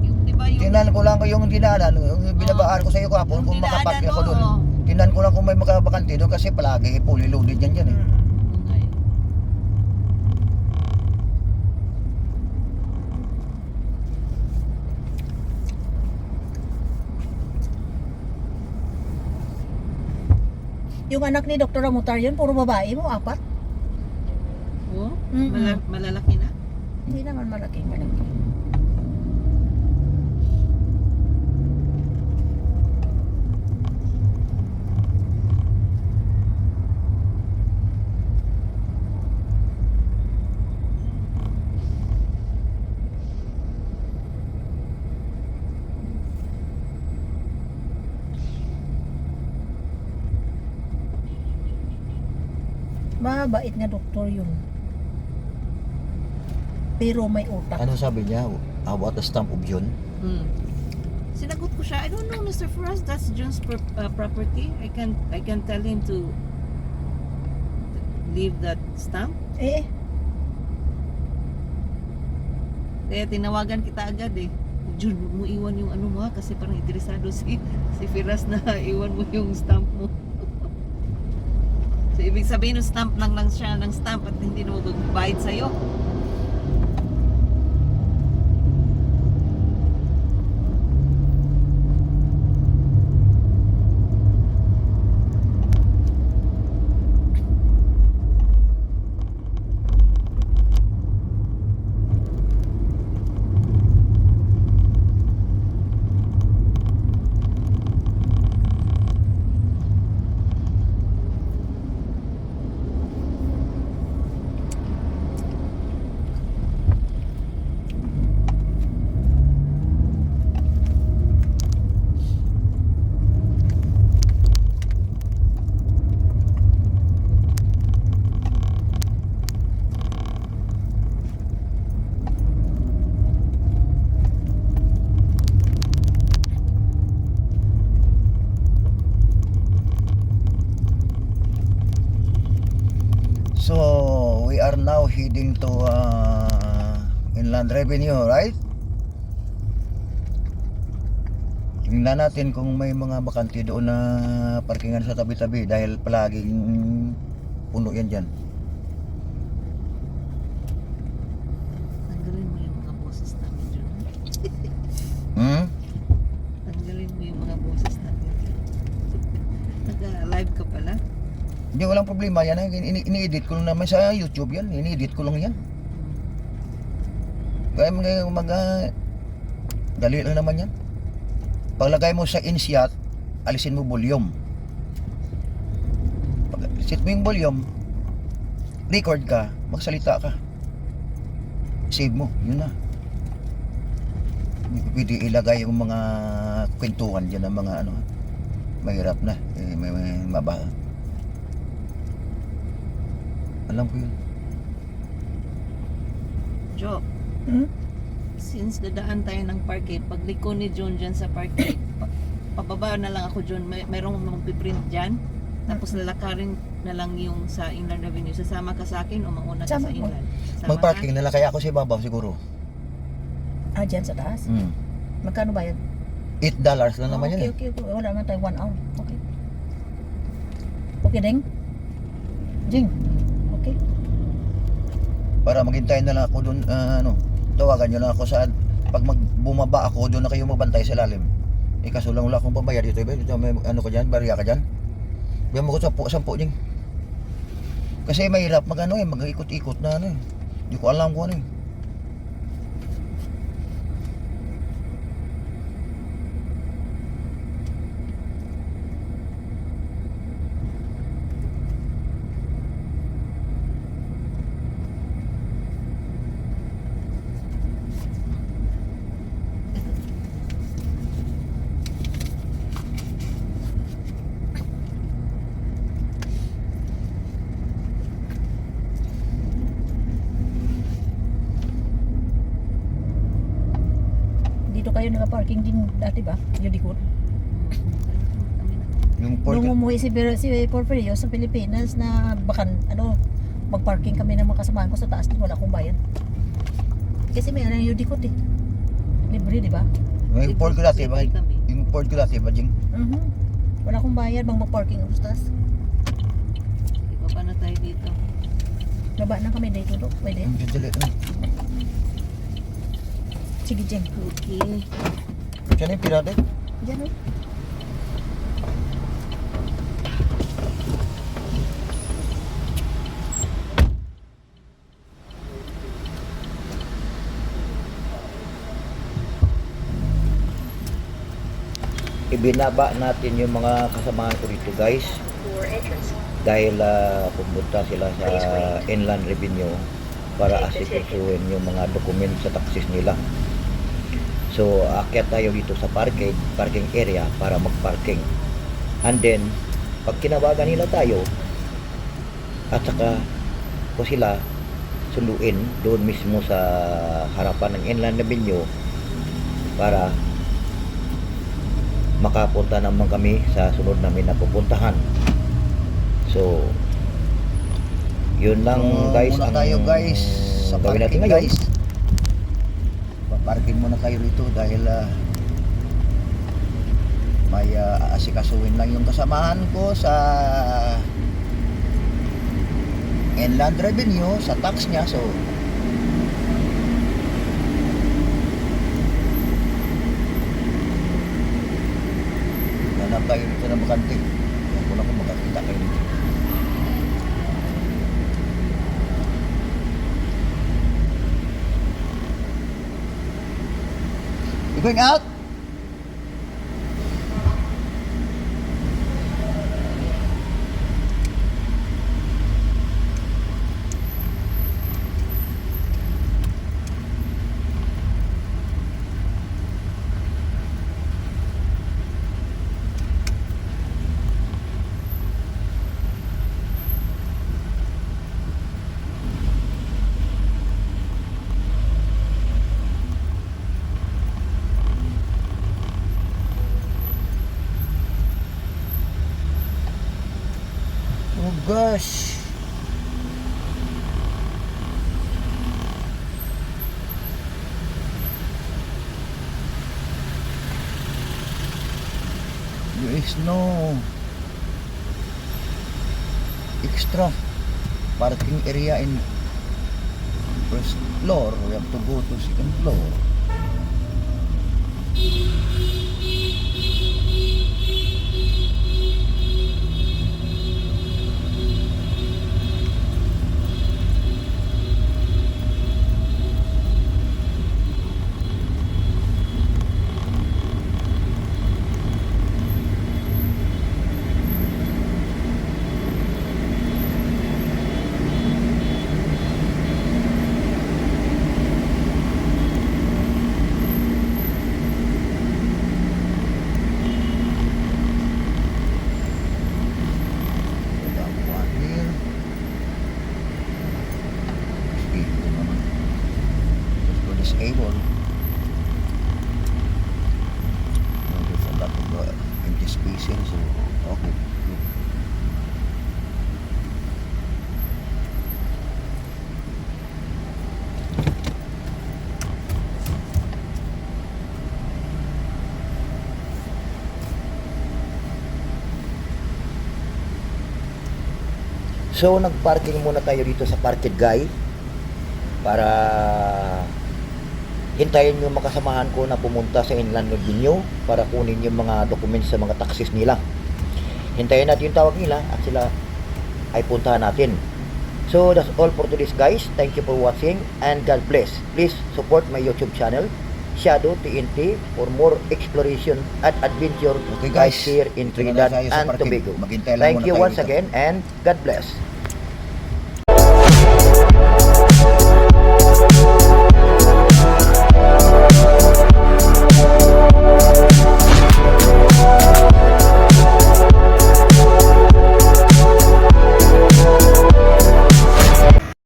yung, di ba yung, Tingnan ko lang ko yung dinaanan, yung binabaan ko sa iyo kahapon kung dinaanan makapark ako mo, doon. Tingnan ko lang kung may makabakante doon kasi palagi fully loaded yan dyan eh. Oo nga yun. Yung anak ni Dr. Ramutar yun, puro babae mo, 4. Oo, Mm-mm. malalaki na. Hindi naman malaki. Mabait nga doktor yun. Pero may utak. Ano sabi niya? How about the stamp of John? Sinagot ko siya, I don't know, Mr. Faraz, that's John's property. I can tell him to leave that stamp. Eh, Kaya tinawagan kita agad eh. John, huwag mo iwan yung ano mo ha, kasi parang interesado si Faraz na iwan mo yung stamp mo. So, ibig sabihin ng stamp lang siya ng stamp at hindi na mag-bayad sa'yo. now heading to Inland Revenue, right? Tingnan natin kung may mga bakante doon na parkingan sa tabi-tabi dahil palaging puno yan dyan. Tanggalin mo yung mga boses namin dyan. Hmm? Tanggalin mo yung mga boses namin dyan. Nag-live ka pala? Hindi, walang problema yan. Ini-edit ko lang naman sa YouTube yan. Ini-edit ko lang yan. Kaya dali lang naman yan. Paglagay mo sa insyat, alisin mo volume. Pag set mo yung volume, record ka, magsalita ka. Save mo, yun na. Hindi ko pwede ilagay yung mga kwentuhan dyan ng mga ano. Mahirap na. May mabaha. Alam ko yun. Jo, since dadaan tayo ng parke, pagliko ni John dyan sa parke, pababa na lang ako John, mayroong magpiprint dyan, tapos lalakarin na lang yung sa Inland Avenue. Sasama ka sa akin o mauna ka Sama sa ko. Inland? Sama Mag-parking na lang kaya ako sa ibabaw siguro. Dyan sa taas. Hmm. Magkano ba yan? $8 lang naman yan Okay, eh. okay. Wala naman tayo 1 hour. Okay. Okay, Ding? Jing? Okay. Para maghintay na lang ako doon, tawagan nyo lang ako saan. Pag bumaba ako, doon na kayo magbantay sa ilalim. Kaso lang wala akong pambayad dito. Dito may ano ka dyan, barya ka dyan. Bigyan mo ko 10 dyan. Kasi mahirap mag-ikot-ikot na ano eh. Hindi ko alam kung ano eh. Dito kayo naka-parking din dati ba? Yung likod. Yung port, Nung umuwi si Porfirio sa Pilipinas na mag-parking kami ng mga kasamahan ko sa taas, wala akong bayan. Kasi may yung dikot eh. Libre, di ba? yung port ko dati ba? Kami. Yung port ko dati ba, Jing? Wala akong bayad bang mag-parking ako sa taas. Ibaba na tayo dito. Baba na kami dito, Dok. Pwede. Yung dali na. Sige, Jeng. Okay. Saan yung pirate? Diyan, oh. Ibinaba natin yung mga kasamahan ko dito guys dahil pumunta sila sa Inland Revenue para asikusuhin yung mga document sa taxis nila. So akyat tayo dito sa parking area para mag-parking, and then pag kinawagan nila tayo at saka ko sila sunduin doon mismo sa harapan ng Inland Revenue para makapunta naman kami sa sunod namin na pupuntahan. So yun lang guys, muna tayo guys sa gawin natin parking ngayon. guys. Paparking muna tayo rito dahil may asikasuhin lang yung kasamahan ko sa Inland Revenue sa tax niya. So hanap tayo dito ng bakante. Yan ko na kung makakita kayo dito. You going out? Oh gosh. There is no extra parking area in first floor. We have to go to second floor. Disabled. There's a lot of empty space here, so okay. Good. So nagparking muna tayo dito sa Parked Guy para hintayin yung makasamahan ko na pumunta sa Inland Revenue para kunin yung mga documents sa mga taxes nila. Hintayin natin yung tawag nila at sila ay puntahan natin. So that's all for today's guys. Thank you for watching and God bless. Please support my YouTube channel Shadow TNT for more exploration at adventure Okay, guys guys. here in Dito na Trinidad tayo sa and parking. Tobago. Maghintay lang Thank muna you tayo once dito. again and God bless.